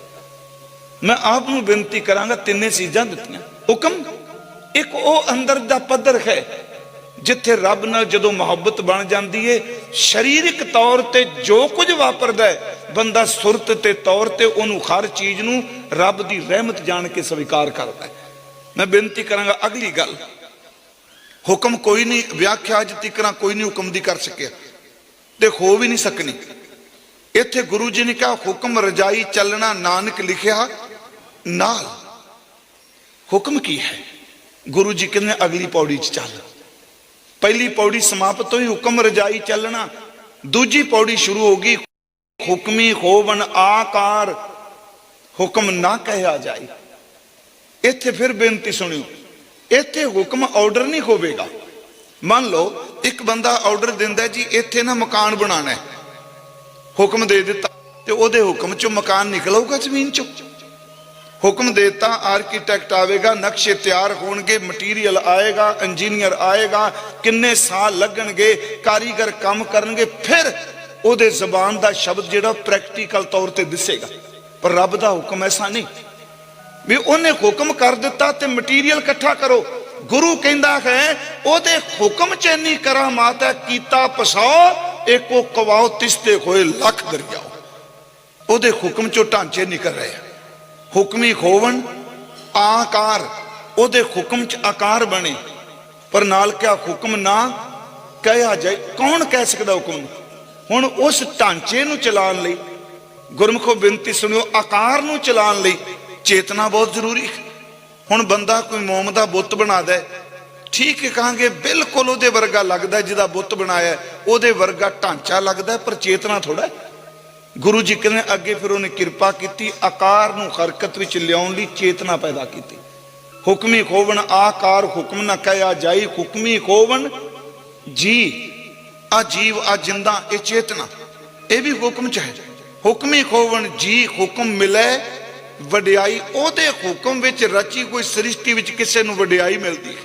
मैं आप नूं बेनती करांगा, तिन्ने चीजां दित्तियां। हुक्म एक वो अंदर दा पद्धर है जिथे रब नाल जदों मुहब्बत बन जाती है, शरीरिक तौर ते जो कुछ वापरदा है बंदा सुरत ते तौर ते उन्होंने हर चीज नूं रब दी रहमत जान के स्वीकार करता है। मैं बेनती करांगा, अगली गल, हुक्म कोई नहीं, व्याख्या अज तक कोई नहीं हुक्म दी कर सकिया ते हो भी नहीं सकनी। इत्थे गुरु जी ने कहा हुक्म रजाई चलना नानक लिखिया नाल। हुक्म की है? गुरु जी कहने अगली पौड़ी च चल। पहली पौड़ी समाप्त हुई, हुक्म रजाई चलना। दूजी पौड़ी शुरू होगी, हुक्मी होवन आकार, हुक्म ना कहा जाए। इत्थे फिर बेनती सुनियो, इत्थे हुक्म ऑर्डर नहीं होवेगा। मान लो एक बंदा ऑर्डर दिंदा जी इत्थे ना मकान बनाना है, हुक्म दे दिता ते ओदे हुक्म चो मकान निकलूगा जमीन चो। हुक्म देता, आर्कीटैक्ट आएगा, नक्शे तैयार होंगे, मटीरियल आएगा, इंजीनियर आएगा, किन्ने साल लगणगे, कारीगर काम करनगे, फिर ओदे जबान दा शब्द जिहड़ा प्रैक्टिकल तौर ते दिसेगा। पर रब दा हुक्म ऐसा नहीं भी उन्हें हुक्म कर दिता ते मटीरियल इकट्ठा करो। गुरु कहंदा है ओदे हुक्म च इन्नी करामात है, कीता पसाओ एको कवाओ, तिसते होए लख दरियाओ। ओदे हुक्म चो ढांचे निकल रहे हैं। हुक्मी खोवन आकार, ओदे हुक्म च आकार बने, पर नाल क्या हुक्म ना कहा जाए। कौन कह सकता हुक्म? हुण उस ढांचे नूं चलाउण लई, गुरमुखो बेनती सुनियो, आकार नूं चलाउण लई चेतना बहुत जरूरी है। हुण बंदा कोई मोम दा बुत बना दे, ठीक है कहांगे बिल्कुल उहदे वर्गा लगदा, जिहदा बुत बनाया उहदे वर्गा ढांचा लगदा, पर चेतना थोड़ा है। गुरु जी कहने अगे फिर उन्हें कृपा की, आकार नूं हरकत विच लियाउण लई चेतना पैदा की। हुक्मी खोवन आकार हुक्म ना कहा जाई, हुक्मी खोवन जी, आ जीव आ जिंदा ये चेतना, ये भी हुक्म च है। हुक्मी खोवन जी, हुक्म मिले वडियाई, ओदे हुक्म विच रची कोई सृष्टि विच किसे नूं वडियाई मिलती है।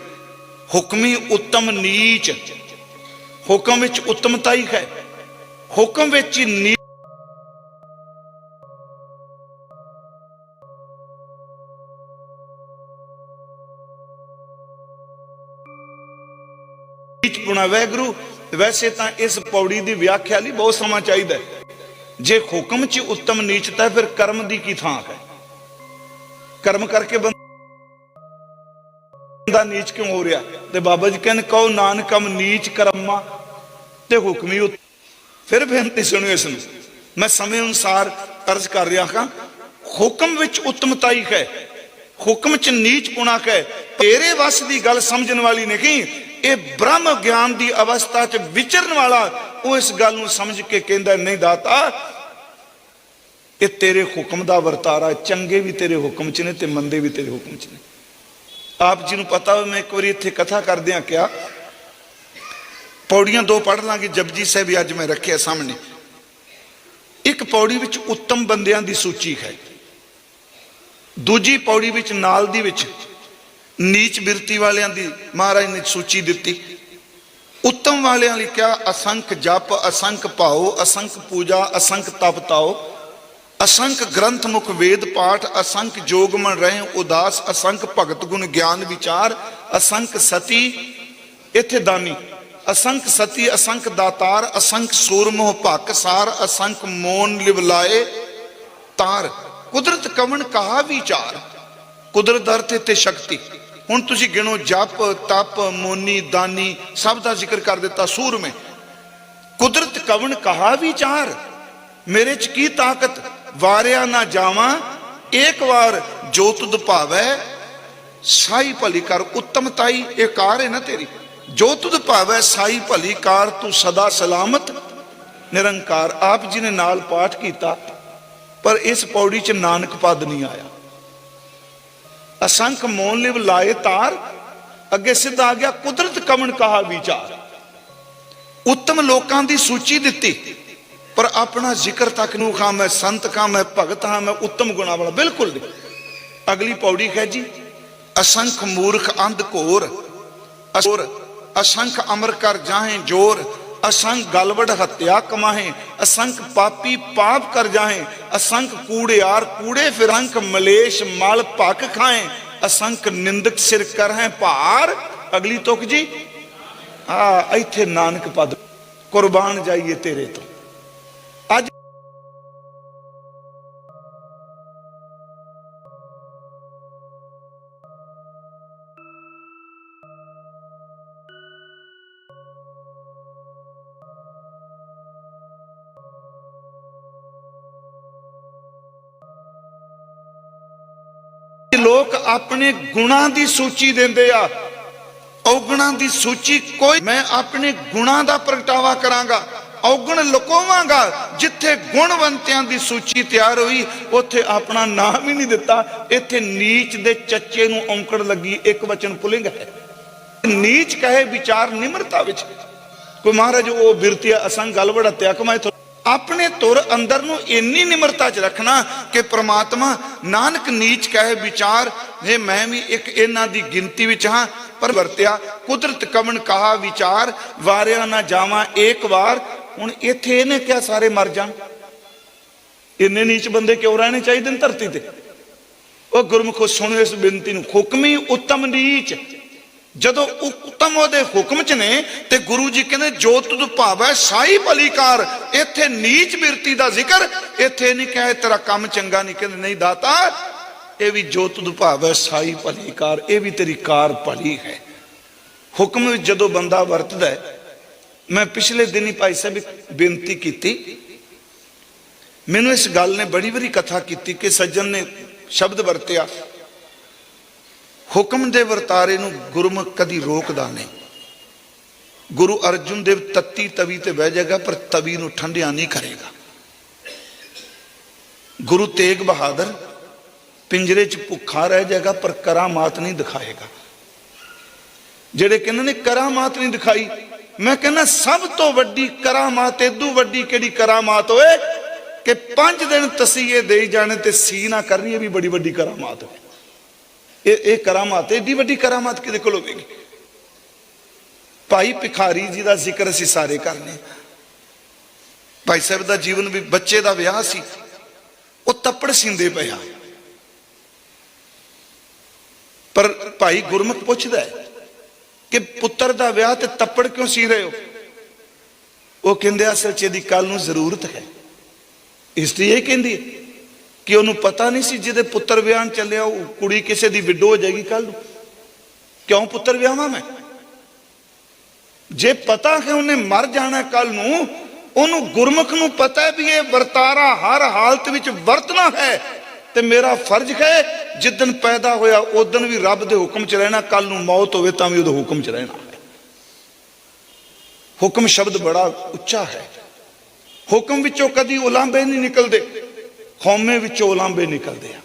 हुक्मी उत्तम नीच, हुक्म विच उत्तमता ही है, हुक्म विच नीच पुणा। वैगुरु वैसे तो इस पौड़ी की व्याख्या लिए बहुत समा चाहिए। जे हुक्म च उत्तम नीचता फिर कर्म की की थां है? कर्म करके बंदा नीच क्यों हो रहा? ते बाबा जी कहने कहो नानकम नीच कर्मा ते हुक्मी। फिर बेनती सुनियो, इसमें मैं समय अनुसार अर्ज कर रहा हाँ। हुक्म विच उत्तमता ही है, हुक्म च नीच पुणा है। तेरे वस की गल समझने वाली नहीं, ये ब्रह्म ज्ञान की अवस्था च विचरण वाला वो इस गल नूं समझ के कहंदा नहीं दाता ये तेरे हुक्म का वरतारा, चंगे भी तेरे हुक्म च ने ते मंदे भी तेरे हुक्म च ने। आप जी नूं पता हो, मैं एक बार इत्थे कथा करदियां क्या पौड़ियां दो पढ़ लांगे, जपजी साहिब भी अज मैं रखे सामने। एक पौड़ी विच उत्तम बंदियां दी सूची है, दूजी पौड़ी विच नाल दी विच नीच बिरती वालियां दी महाराज ने सूची दी। उत्तम वालियां लई क्या? असंख जप, असंख भाओ, असंख पूजा, असंख तप ताओ, असंख ग्रंथ मुख वेद पाठ, असंख जोग मन रहे उदास, असंख भगत गुण ज्ञान विचार, असंख सती इत्थे दानी, असंख सती, असंख दातार, असंख सूरमोह भक सार, असंख मोन लिवलाए तार, कुदरत कवन कहा विचार। कुदरत अर्थ इत्थे शक्ति। हुण तुसीं गिणो जप तप मोनी दानी सब का जिक्र कर दिता सूर में। कुदरत कवन कहा विचार, मेरे च की ताकत, वारिया ना जावा एक बार जो तुद भावै साई भली कर। उत्तमताई ये कार है ना तेरी, जो तुद भावै साई भली कार, तू सदा सलामत निरंकार। आप जी ने नाल पाठ किया, पर इस पौड़ी च नानक पद नहीं आया। असंख मोन लिव लाए तार, अगे सीधा आ गया कुदरत कवन कहा विचार। उत्तम लोगों की सूची दी, पर अपना जिक्र तक नूं खां मैं संत खां, मैं भगत हाँ, मैं उत्तम गुणा वाला, बिल्कुल नहीं। अगली पौड़ी है जी, असंख मूर्ख अंध घोर, असंख अमर कर जाहे जोर, असंख गलवड़ हत्या कमाहे, असंख पापी पाप कर जाए, असंख कूड़ेयार कूड़े फिर, अंख मलेश मल पक खाए, असंख निंदक सिर कर हैं भार। अगली तुक जी इत्थे नानक पद, कुर्बान जाइए तेरे तो। अज लोग अपने गुणा की सूची देंदे आ, औगुणा की सूची कोई, मैं अपने गुणा का प्रगटावा करांगा, औगुण लुकोवांगा। जिथे गुणवंतियां की सूची तैयार हुई उत्थे अपना नाम ही नहीं दिता। इत्थे नीच दे चच्चे नूं औंकड़ लगी, एक वचन पुलिंग है। नीच कहे विचार निम्रता विच, कोई महाराज वो बिरती असंग गलवड़ हत्या कमाए। अपने तुर अंदर नूं इन्नी निम्रता च रखना कि परमात्मा नानक नीच कहे विचार, हे मैं भी एक इन्हां दी गिनती विच हां, पर वरत्या कुदरत कवन कहा विचार, वारिया ना जावा एक बार। हुण इत्थे इहने क्या सारे मर जाण? इन्ने नीच बंदे क्यों रहने चाहिए धरती ते? ओ गुरमुखो सुणो इस बेनती नूं, हुक्मी उत्तम नीच। जदों उत्तम ओहदे हुक्म च ने ते गुरु जी कहंदे जो तुद भावै साई भली कार। इत्थे नीच बिरती दा जिक्र, इत्थे नहीं कहे तेरा काम चंगा नहीं, कहंदे नहीं दाता ये भी जो तुद भावै साई भली कार, ये भी तेरी कार भली है। हुक्म जदों बंदा वरतदा है, मैं पिछले दिन ही भाई साहब एक बेनती की, मैनू इस गल ने बड़ी बड़ी कथा की कि सज्जन ने शब्द वरत्या, हुक्म दे वरतारे नूं गुरमुख कदी रोकदा नहीं। गुरु अर्जुन देव तत्ती तवी ते बह जाएगा पर तवी नूं ठंडिया नहीं करेगा। गुरु तेग बहादुर पिंजरे च भुखा रह जाएगा पर करामात नहीं दिखाएगा। जेड़े कहने ने करामात नहीं दिखाई, मैं कहना सब तो वड्डी करामात एदू वड्डी केड़ी करामात होए कि 5 दिन तसीए दे जाने ते सी ना करनी, है भी बड़ी वड्डी करामात है। ये करामात एडी वड्डी करामात किदे कोल होवेगी। भाई भिखारी जी का जिक्र असीं सारे करने। भाई साहब का जीवन भी, बच्चे का विआह सी, वो तप्पड़ सींदे पिया, पर भाई गुरमुख पुछदा है कि पुत्र का विआह ते तप्पड़ क्यों सी रहे हो? वो कहंदे असल च इहदी कल नूं जरूरत है। इसलिए कहंदी कि उन्होंने पता नहीं सी जिहदे पुत्र विआहन चलिया कुड़ी किसी की विडो हो जाएगी कल नूं, क्यों पुत्र विआहां मैं? जे पता कि उन्हें मर जाना कल नूं, उन्होंने गुरमुख नूं पता है भी ये वरतारा हर हालत विच वरतना है, ते मेरा फर्ज है जिदन पैदा होया उदन भी रब दे हुक्म च रहना, कल नूं मौत होवे तां भी उहदे हुक्म च रहना है। हुक्म शब्द बड़ा उच्चा है। हुक्म विचों कदी उलांबे नहीं निकलते, खौमे विचों उलांबे निकलते हैं।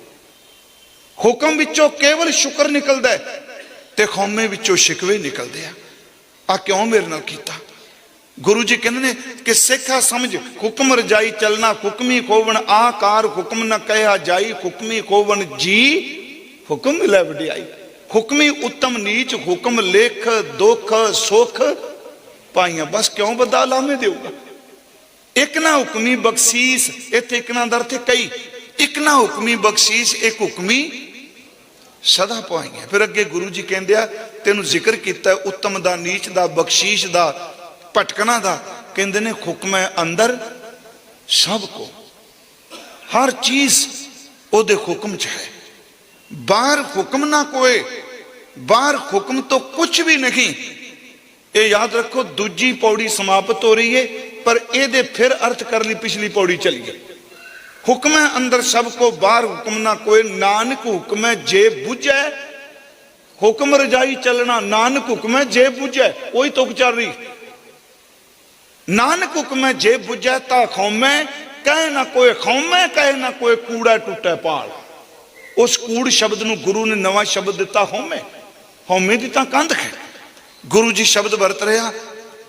हुक्म विचों केवल शुक्र निकलता है ते खौमे विचों शिकवे निकलते हैं। आ क्यों मेरे नाल कीता? गुरु जी कहते ने कि सिखा समझ हुक्म रजाई चलना, हुक्मी खोवन आकार हुक्म न कहा जाई, हुक्मी खोवन जी हुक्म मिले वडियाई। हुक्मी उत्तम नीच हुक्म लेख दुख सुख पाइया। बस क्यों बदा लामे देगा? एक ना हुक्मी बख्शीश, इत्थे एक ना दर थे कई, एक ना हुक्मी बख्शीश एक हुक्मी सदा पाइया। फिर अगे गुरु जी कहते आ तेन जिक्र किया उत्तम दा नीच दा बख्शीश दा भटकना दा, कहते ने हुक्म है अंदर सबको, हर चीज ओदे हुक्म च है, बाहर हुक्म ना कोई, बाहर हुक्म तो कुछ भी नहीं। ये याद रखो दूजी पौड़ी समाप्त हो रही है पर ये फिर अर्थ कर ली पिछली पौड़ी चलिए। हुक्म है अंदर सबको बाहर हुक्म ना कोई, नानक हुक्म है जे बुझे, हुक्म रजाई चलना नानक हुक्म है जे बुझे, वही तुक चल रही। नानक हुक्म है जे बुझे ता खौमे कहे ना कोई, खौमे कहे ना कोई कूड़ा टूटे पाल। उस कूड़ शब्द नूं गुरु ने नवा शब्द दिता हौमे, हौमे दी तां कंध है। गुरु जी शब्द वरत रहा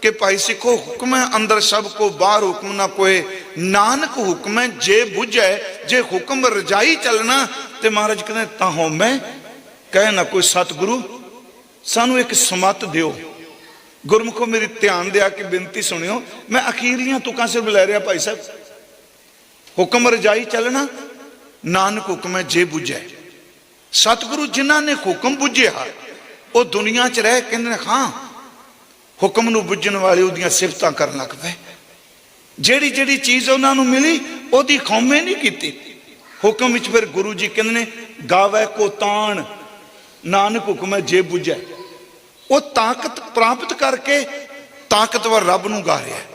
कि भाई सिखो हुक्म है अंदर सबको बाहर हुक्म ना कोई, नानक हुक्म है जे बुझे, जे हुक्म रजाई चलना ते महाराज कहते ता हौमे कहे ना कोई। सतगुरु सानू एक समत दियो। गुरमुखो मेरी ध्यान दिया कि बेनती सुनियो, मैं अखीरलियां तुकां सिर्फ लै रहा भाई साहब। हुक्म रजाई चलना नानक हुक्म है जे बुझे। सतगुरु जिन्हां ने हुक्म बुझिया वो दुनिया च रह कहंदे हाँ हुक्म नूं बुझण वाले उहदियां सिफतां करन लग पे। जेड़ी जेड़ी चीज़ उन्होंने मिली उहदी खौमे नहीं कीती। हुक्म विच फिर गुरु जी कहंदे ने गावे को ताण नानक हुक्म है जे बुझे। वो ताकत प्राप्त करके ताकतवर रब नूं गा रहा है।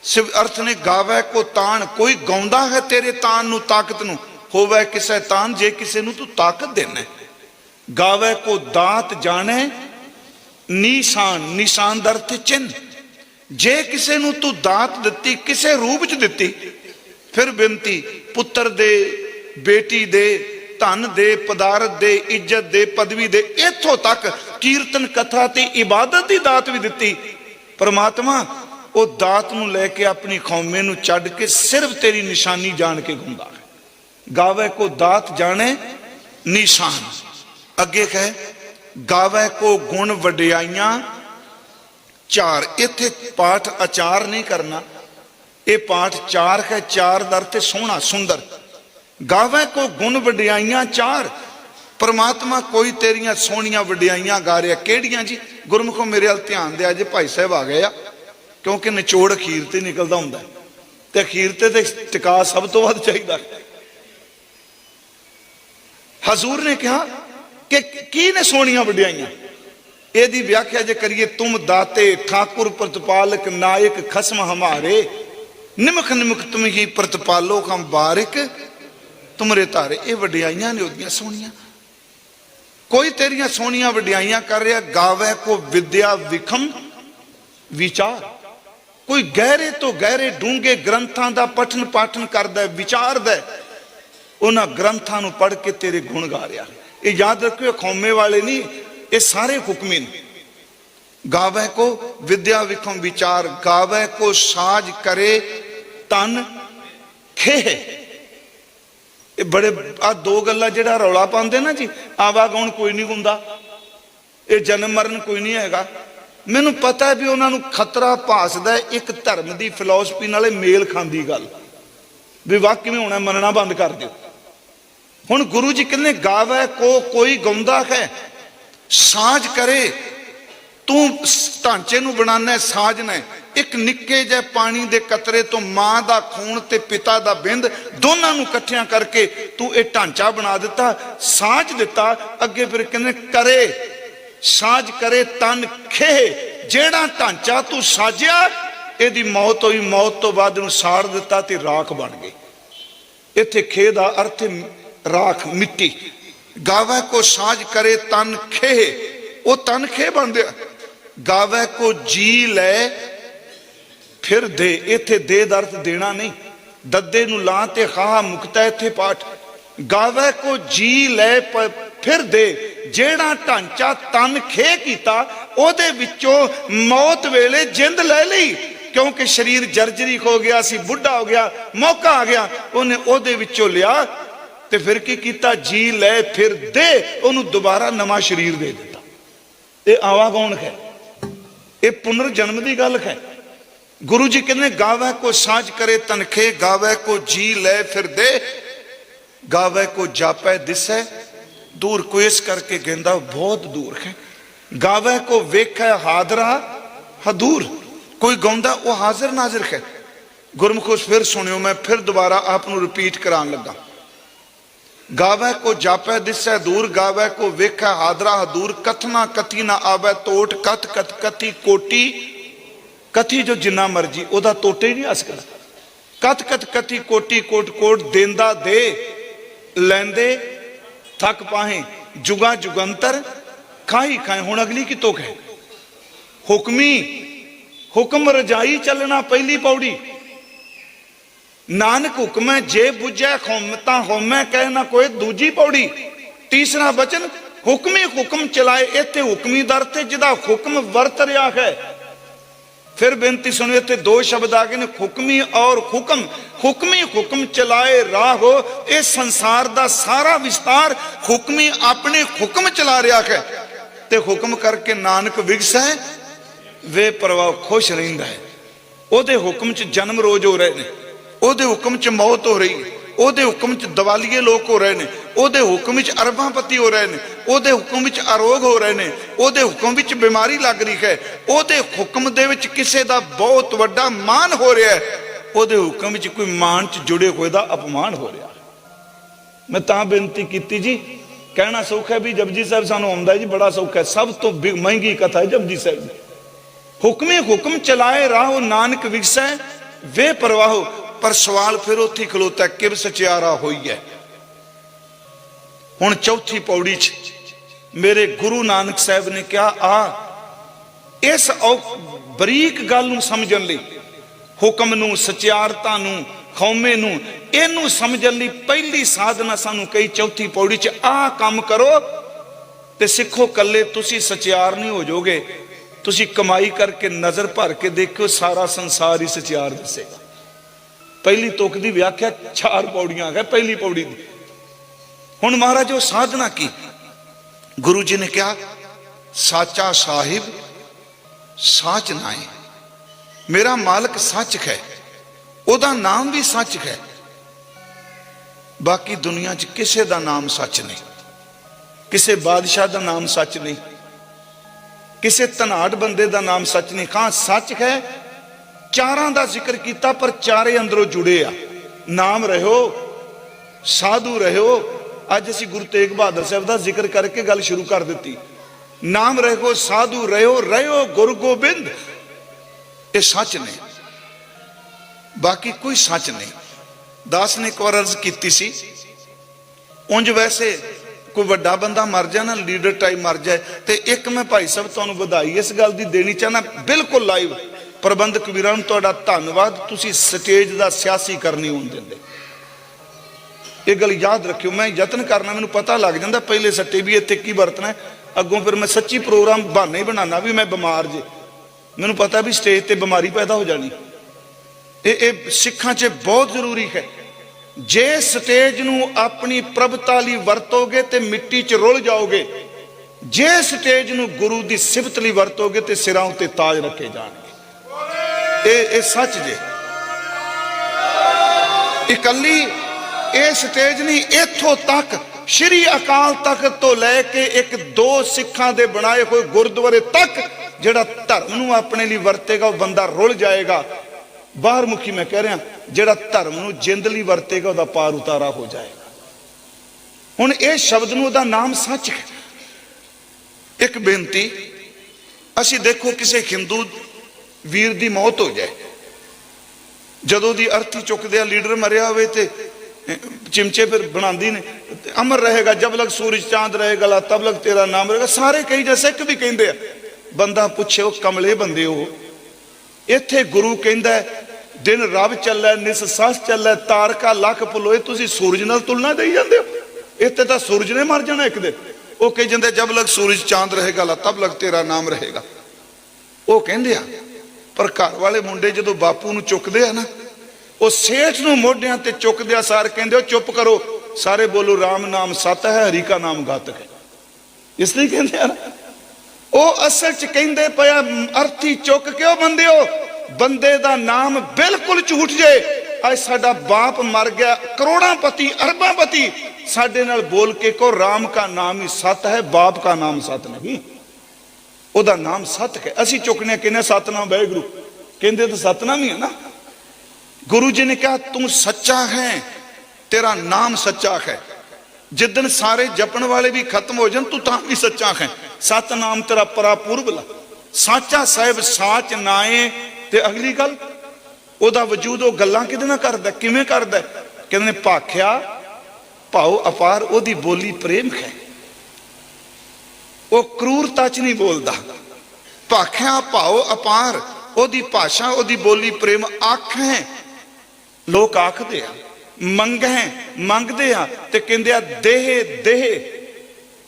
सिर्फ अर्थ ने गावे को ताण, कोई गाउंदा है तेरे तान नूं ताकत नूं, होवे किसे तान जे किसे नूं तू ताकत देना। गावे को दात जाने निशान, निशान दर ते चिन्ह, जे किसे नूं तू दात दिती किसे रूप च दिती। फिर बेनती पुत्र दे, बेटी दे, धन दे, पदार्थ दे, इज्जत दे, पदवी दे, इथों तक कीर्तन कथा ते इबादत की दात भी दिती। परमात्मा वो दात नूं लैके अपनी खौमे नूं छड्ड के सिर्फ तेरी निशानी जान के घुमदा है। गावे को दात जाने निशान। अगे कहे गावे को गुण वडियाइयां चार। इत्थे पाठ आचार नहीं करना, ये पाठ चार है। चार दर ते सोहना सुंदर। गावे को गुण वडियाइयां चार। परमात्मा कोई तेरियां सोहनियां वडियाइयां गा रहा। केड़ियां जी? गुरमुखों मेरे वाल ध्यान दिया जे भाई साहब आ गए, क्योंकि निचोड़ अखीर ते निकलदा हुंदा ते अखीर ते टिका सब तो वध चाहिदा। हजूर ने कहा कि की ने सोनिया वड्याइयां, एदी व्याख्या जे करिए, तुम दाते ठाकुर प्रतिपालक नायक खसम हमारे, निमक निमक तुम ही प्रतिपालो हम बारिक तुमरे तारे। ये वड्याइयां ने ओदियां सोनिया। कोई तेरियां सोनिया वड्याइयां कर रहा, गावे को विद्या विखम विचार। कोई गहरे तो गहरे डूंगे ग्रंथां दा पठन पाठन करदा, विचारदा, उन्हां ग्रंथां नूं पढ़ के तेरे गुण गा रहा। ये याद रखियो, खौमे वाले नहीं, ये सारे हुक्मी ने। गावे को विद्या विखम विचार, गावे को साज करे तन खेह। ये बड़े आ दो गल्ला जेड़ा रौला पाते ना जी, आवागौन कोई नहीं हुंदा, ये जन्म मरण कोई नहीं हैगा। मैनू पता है भी उन्होंने खतरा भासदा एक धर्म की फिलोसफी नाले मेल खांदी गल, भी वाकई में होना, मनना बंद कर दो। हुण गुरु जी कहने गावे को कोई गाउंदा है, साज करे, तू ढांचे नूं बनाना, साजना। एक निक्के जे पानी दे कतरे तो मां दा खून ते पिता दा बिंद दोनों नूं इकट्ठियां करके तू ये ढांचा बना दिता, साज दिता। अगे फिर कहने करे, साज करे तन खेह। जेड़ा ढांचा तू साजिया, यदी मौत हुई, मौत तो बाद नूं साड़ दिता ते राख बन गई। इत्थे खेह दा अर्थ राख, मिट्टी। गावे को साज करे तन खेह, वो तन खेह बन गया। गावे को जी ले फिर दे, इत्थे दे दा अर्थ देना नहीं, दद्दे नूं ला ते खा मुक्ता इत्थे पाठ। गावे को जी ले फिर दे, जेड़ा ढांचा तन खे कीता, ओदे विचों मौत वेले जिंद ले ली, क्योंकि शरीर जर्जरी हो गया सी, बुढ़ा हो गया, मौका आ गया, उन्हें ओदे विचों लिया ते फिर की कीता, जी ले फिर दे, उन्होंने दोबारा नवा शरीर दे दिता। ये आवागौन है, ये पुनर्जन्म की गल है। गुरु जी कहने गावे को साज करे तनखे, गावे को जी ले फिर दे, गावे को जापे दिसे दूर। को इस करके कहता बहुत दूर है। गावे को वेखे हादरा हदूर, कोई गाउंदा वो हाजिर नाजिर है। गुरमुखो फिर सुनियो, मैं फिर दोबारा आपको रिपीट करान लगा। गावे को जापे दिसे दूर, गावे को वेखे हादरा हदूर। कथना कथी ना आवे तोट, कथ कथ कथी कोटी। कथी जो जिन्ना मर्जी, ओदा तोटे ही नहीं आ सकता। कथ कथ कथी कोटी कोट कोट, देंदा दे लैंदे थक पाहे, जुगा जुगंतर खाई खाए। हुण अगली की तुक है, हुक्मी हुक्म रजाई चलना पहली पौड़ी। नानक हुक्म है जे बुझे खौमता होमै कह ना कोई, दूजी पौड़ी। तीसरा वचन हुक्मी हुक्म चलाए, इत्थे हुक्मी दर ते जिदा हुक्म वरत रहा है। फिर बेनती सुनो, इत्थे दो शब्द आ गए ने, हुक्मी और हुक्म। हुक्मी हुक्म चलाए राह हो, इस संसार दा सारा विस्तार हुक्मी अपने हुक्म चला रहा है, ते हुक्म करके नानक विगस है, वे परवाह खुश रहिंदा है। ओदे हुक्म च जन्म रोज हो रहे ने, ओदे हुक्म च मौत हो रही है, ओदे हुक्म च दवालीए लोग हो रहे ने, ओदे हुक्म च अरबापति हो रहे ने, ओदे हुक्म च आरोग हो रहे ने, ओदे हुक्म च बीमारी लग रही है, ओदे हुक्म दे विच किसे दा बहुत वड्डा मान हो रहा है, ओदे हुक्म च कोई मान च जुड़े हुए दा अपमान हो रहा। मैं तां बेनती कीती जी, कहना सौखा है भी जपजी साहब सानू आउंदा जी, बड़ा सौखा है, सब तो महंगी कथा है जपजी साहब दी। हुक्मे हुक्म चलाए राहो नानक विगसै वे परवाहो। पर सवाल फिर उत्थे खलोता, किब सचियारा होई है। हुण चौथी पौड़ी च मेरे गुरु नानक साहब ने कहा, आ इस बरीक गल नूं समझण लई, हुक्म नूं, सचियारता नूं, खौमे नूं, इहनूं समझण लई पहली साधना सानूं कही चौथी पौड़ी च, आ काम करो ते सिखो। कल्ले तुसी सचियार नहीं हो जाओगे, तुसी कमाई करके नजर भर के देखो, सारा संसार ही सचियार दसेगा। पहली तुक की व्याख्या 4 पौड़ियां है पहली पौड़ी दी। हुण महाराज वो साधना की, गुरु जी ने कहा, साचा साहिब सच नाए, मेरा मालिक सच है, ओदा नाम भी सच है। बाकी दुनिया च किसे दा नाम सच नहीं, किसे बादशाह दा नाम सच नहीं, किसे धनाड़ बंदे दा नाम सच नहीं। हाँ सच है, चारां दा जिक्र किया, पर चारे अंदरों जुड़े आ। नाम रहो, साधु रहो, अज असी गुरु तेग बहादुर साहब का जिक्र करके गल शुरू कर दी। नाम रखो साधु रहो रहो गुरु गोबिंद, ये सच ने, बाकी कोई सच नहीं। दास ने एक बार अर्ज की सी, उंज वैसे कोई वड्डा बंदा मर जाए ना, लीडर टाइप मर जाए, तो एक मैं भाई साहब तुहानू बधाई इस गल की देनी चाहना, बिल्कुल लाइव। प्रबंधक वीरां नूं तुहाडा धन्नवाद, तुसीं स्टेज का सियासी करनी होण दिंदे। ये गल याद रखियो, मैं यतन करना, मैनूं पता लग जाता पहले सट्टे भी इत्थे की वरतना है, अगों फिर मैं सच्ची प्रोग्राम बहाना ही बनाना भी मैं बीमार जे, मैनूं पता भी स्टेज ते बीमारी पैदा हो जानी। ये सिखां च बहुत जरूरी है। जे स्टेज नूं अपनी प्रभता लई वरतोगे तो मिट्टी च रुल जाओगे, जे स्टेज नूं गुरु की सिफत लई वरतोगे तो सिरां उत्ते ताज रखे जाणगे। ये सच जे, इकली ये स्टेज नहीं, इथों तक श्री अकाल तख्त तो लैके एक दो सिखां दे बनाए हुए गुरुद्वारे तक जिहड़ा धर्म नूं अपने लिए वरतेगा वह बंदा रुल जाएगा। बाहर मुखी मैं कह रहा, जिहड़ा धर्म नूं जिंद लई वरतेगा वहदा पार उतारा हो जाएगा। हुण इस शब्द नूं दा नाम सच है। एक बेनती, असी देखो किसी हिंदू वीर दी मौत हो जाए, जदों दी अर्थी चुकदे आ, लीडर मरिया होवे ते चिमचे फिर बनांदी ने, अमर रहेगा जब लग सूरज चांद रहेगा तब लग तेरा नाम रहेगा, सारे कही जा, सिख भी कहंदे आ। बंदा पुछे वो कमले बंदे हो, इत्थे गुरु कहंदा है दिन रब चलै निस सस चलै तारका लख पुलोए, तुसीं सूरज नाल तुलना देई जांदे हो। इत्थे तां सूरज ने मर जाना एक दिन। वो कही जांदे जब लग सूरज चांद रहेगा तब लग तेरा नाम रहेगा। वो कहंदे आ, पर घर वाले मुंडे जदों बापू नूं चुकदे आ ना, वो सेठ नूं मोढियां ते चुकदे सार कहंदे हो चुप करो, सारे बोलो राम नाम सत है हरि का नाम घातक है। इसलिए कहंदे आ ना, वो असल च कहंदे पिया अर्थी चुक क्यों बंदे हो, बंदे दा नाम बिल्कुल झूठ जे। अज साडा बाप मर गया, करोड़ापति अरबापति, साडे नाल बोल के को राम का नाम ही सत है, बाप का नाम सत नहीं, ओदा नाम सत है। असी चुकने कहने सतनाम वाहिगुरू, कहंदे तो सतनाम ही है ना। गुरु जी ने कहा तू सच्चा है, तेरा नाम सच्चा है। जिदन सारे जपन वाले भी खत्म हो जान, तू तां भी सच्चा है। सतनाम तेरा परापूर्वला, साचा साहिब साच नाए। ते अगली गल, ओदा वजूद वो गल्लां किहदे नाल करदा, किवें करदा? कहंदे भाख्या भाव अपार, ओदी बोली प्रेम है, वो क्रूरता च नहीं बोलदा। भाख्या भाव अपार, ओदी भाषा ओदी बोली प्रेम। आख है लोग आखदे आ, मंग है मंगदे आ, ते कहंदे आ देह देह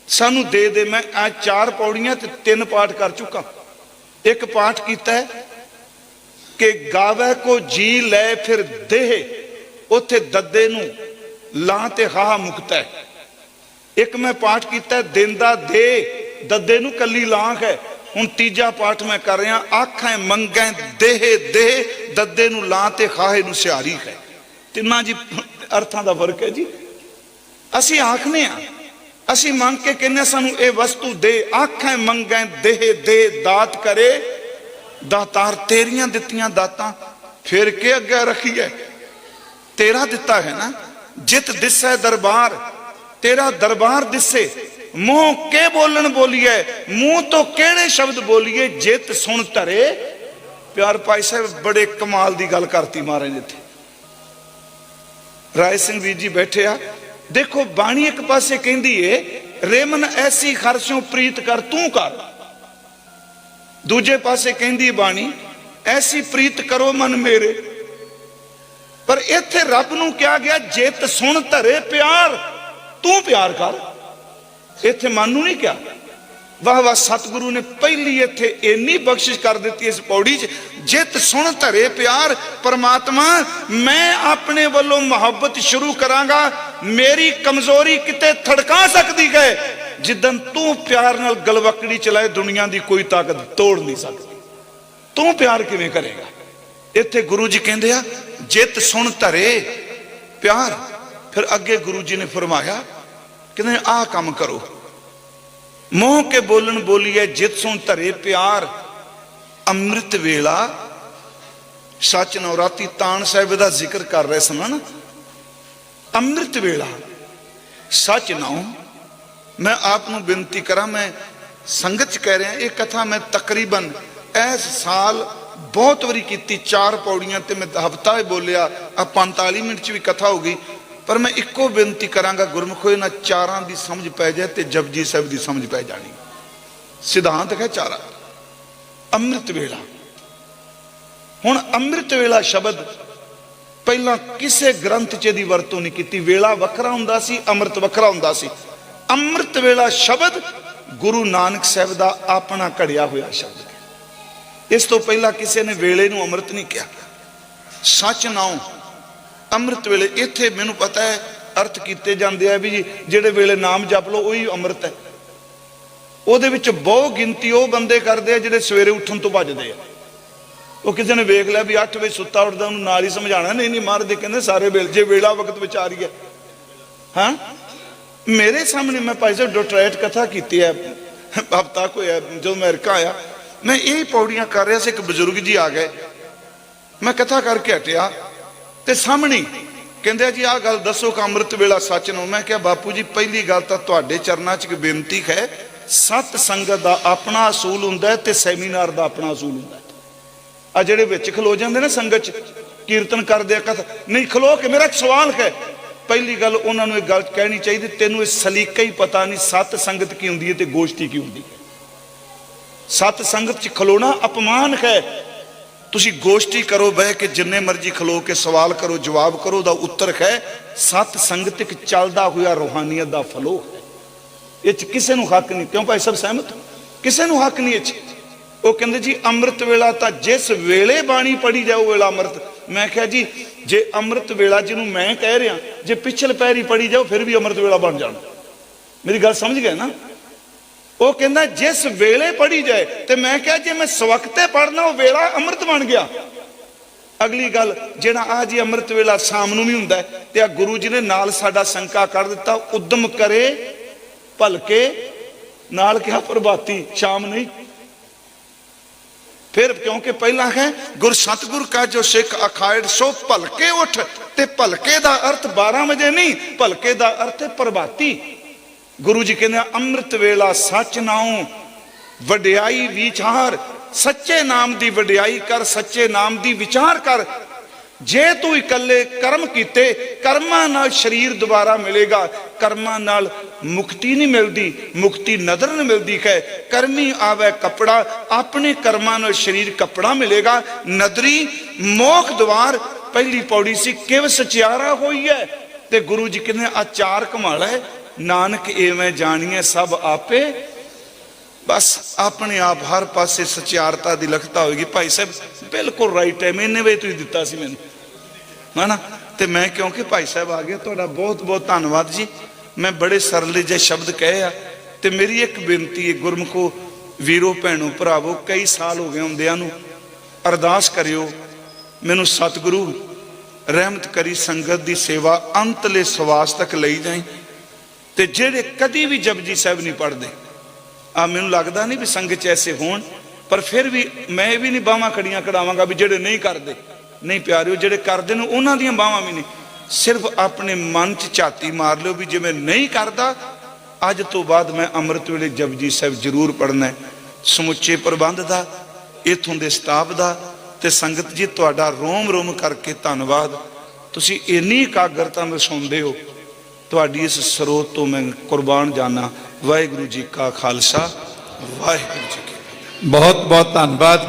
सानू दे दे। मैं आज 4 पौड़ियां ते 3 पाठ कर चुका। एक पाठ कीता है कि गावे को जी ले फिर देह, उथे दद्दे नू लां ते हा मुकता है। एक मैं पाठ कीता है देंदा दे, दद्दे नू कली लां है। हुण तीजा पाठ मैं कर रहा, आखां मंगै देह देह, दद्दे नू लां ते खाहे नू सिहारी है। तिन्ना जी अर्थां दा फर्क है जी। असी आखने आ, असी मंग के कहने सानू ए वस्तु दे। आखां मंगै देह दे, दात करे दातार, तेरियां दित्तियां दातां फिर के अगे रखी है, तेरा दिता है ना। जित दिसै दरबार, तेरा दरबार दिसे। मुंह के बोलन बोलिए, मुंह तो केड़े शब्द बोलिए, जित सुन धरे प्यार। भाई साहब बड़े कमाल की गल करती महाराज ने इत्थे। राय सिंह वीर जी बैठे आ, देखो बाणी एक पासे कहंदी है रेमन ऐसी खरसों प्रीत कर तू कर, दूजे पासे कहंदी बाणी ऐसी प्रीत करो मन मेरे। पर इत्थे रब नूं क्या गया, जित सुन धरे प्यार, तू प्यार कर। इत्थे मन नूं नहीं क्या। वाह वाह, सतगुरु ने पहली इत्थे इन्नी बख्शिश कर दी इस पौड़ी च, जित सुन धरे प्यार। परमात्मा मैं अपने वालों मुहब्बत शुरू करांगा, मेरी कमजोरी किते थड़का सकती है। जिदन तू प्यार नाल गलवकड़ी चलाए, दुनिया की कोई ताकत तोड़ नहीं सकती। तू प्यार किवें करेगा? इत्थे गुरु जी कहंदे आ जित सुन धरे प्यार। फिर अगे गुरु जी ने फरमाया कहंदे आ काम करो, मोह के बोलन बोलिए जित सुन धरे प्यार। अमृत वेला सच नवराती तान साहिब का जिक्र कर रहे सन ना। अमृत वेला सच नाओ। मैं आपनों बेनती करा, मैं संगत च कह रहा, ये कथा मैं तकरीबन इस साल बहुत वारी की, 4 पौड़ियां ते मैं हफ्ता बोलिया, अब 45 मिनट च भी कथा हो गई। पर मैं इको बेनती करांगा, गुरमुखो इन्हां 4 की समझ पै जाए तो जपजी साहिब की समझ पै जानी। सिद्धांत है 4। अमृत वेला। हुण अमृत वेला शब्द पहला किसी ग्रंथ च दी वरतों नहीं की। वेला वखरा हुंदा सी, अमृत वखरा हुंदा सी। अमृत वेला शब्द गुरु नानक साहब का अपना घड़िया हुआ शब्द है। इस तो पहला किसी ने वेले नूं अमृत नहीं कहा। सच नाओ अमृत वेले। इत्थे मैनूं पता है अर्थ किए जाते हैं भी जी जेड़े वेले नाम जप लो वही अमृत है। ਉਹਦੇ ਵਿੱਚ बहुत गिनती वो बंदे करते हैं ਜਿਹੜੇ सवेरे उठन तो भजते हैं। वो किसी ने वेख लिया भी 8 वजे सुता उठता उन्होंने नाल ही समझाना, नहीं नहीं महाराज कहते सारे वेले जे वेला वक्त विच आ रही है। हाँ मेरे सामने मैं भाई साहब डोटरेट कथा की है, हफ्ता को जो मैं अमेरिका आया, मैं यही पौड़ियां कर रहा, एक बजुर्ग जी आ गए, मैं कथा करके हटिया तो सामने कहते जी आ गल दसो कि अमृत वेला सच नो। मैं क्या बापू जी पहली गल तो तुहाडे चरनां च बेनती है, सत संगत का अपना असूल हुंदा ते सैमीनार का अपना असूल हुंदा। आ जेड़े विच खलो जांदे ना संगत कीर्तन करदे कथा नहीं खलो के। मेरा एक सवाल है, पहली गल उन्होंने एक गल कहनी चाहिए, तेनों इस सलीका ही पता नहीं सत संगत की हुंदी है ते गोष्ठी की हुंदी है। सत संगत च खलोना अपमान है। तुसी गोष्ठी करो बह के जिन्ने मर्जी खलो के सवाल करो जवाब करो, दा उत्तर है सत संगत एक चलदा हुआ रूहानियत का फलो है। ये किसी को हक नहीं। क्यों भाई सब सहमत हो? किसी को हक नहीं। वो कहते जी अमृत वेला तो जिस वेले बाणी पढ़ी जाओ वेला अमृत। मैं क्या जी जे अमृत वेला जिन्हों मैं कह रहा जे पिछल पैरी पढ़ी जाओ फिर भी अमृत वेला बन जाना। मेरी गल समझ गए ना? वो कहना जिस वेले पढ़ी जाए, तो मैं क्या जे मैं सवखते पढ़ना वो वेला अमृत बन गया। अगली गल जेड़ा आ जी अमृत वेला शाम नूं भी हुंदा है, ते आ गुरु जी ने नाल साडा संका कर दिता, उद्यम करे भलके नाल क्या प्रभाती, शाम नहीं। फिर क्योंकि पहला है गुर सतगुर का जो सिख अखाड़ सो भलके उठ, ते भलके दा अर्थ 12 बजे नहीं, भलके दा अर्थ है प्रभाती। गुरु जी कहते अमृत वेला सच नाओ वड्याई विचार। सच्चे नाम दी वड्याई कर, सच्चे नाम दी विचार कर। जे तू इकल्ले कर्म कीते, कर्मां नाल शरीर दोबारा मिलेगा। कर्मां नाल मुक्ति नहीं मिलती, मुक्ति नदर नहीं मिलती है। कर्मी आवे कपड़ा, अपने कर्मां नाल शरीर कपड़ा मिलेगा। नदरी मोख द्वार पहली पौड़ी सी किव सचियारा होई है। ते गुरु जी कहने आ 4 कमाल है, नानक एवें जानिए सब आपे। बस अपने आप हर पासे सचियारता की लिखता होगी। भाई साहब बिल्कुल राइट है, मैंने वे तुम दिता सी मैनू है ना। तो मैं क्योंकि भाई साहब आ गया, थोड़ा बहुत बहुत धन्यवाद जी। मैं बड़े सरल जे शब्द कहे आ। तो मेरी एक बेनती है गुरमुखो वीरो भैनों भरावो, कई साल हो गए आउंदियां नूं, अरदास करियो मैनू सतगुरु रहमत करी संगत की सेवा अंतले सवास तक लई जाए। तो जेड़े कदी भी जपजी साहब नहीं पढ़ते, आ मैनू लगता नहीं भी संगत ऐसे होण, पर फिर भी मैं भी नहीं बाहां खड़ियां कढ़ावांगा भी जेड़े नहीं करते। नहीं प्यारिओ, जेड़े करते हैं उन्हां दियां बाहां भी नहीं। सिर्फ अपने मन च झाती मार लो भी जे मैं नहीं करता, अज तो बाद मैं अमृत वेले जपजी साहब जरूर पढ़ना है। समुचे प्रबंध का, इत्थों के स्टाफ का, ते संगत जी तुहाडा रोम रोम करके धन्नवाद। तुसीं इन्नी एकाग्रता नाल सुणदे हो, तुहाडी इस स्रोत तो मैं कुर्बान जाना। वाहिगुरू जी का खालसा, वाहिगुरू जी की। बहुत बहुत धन्यवाद।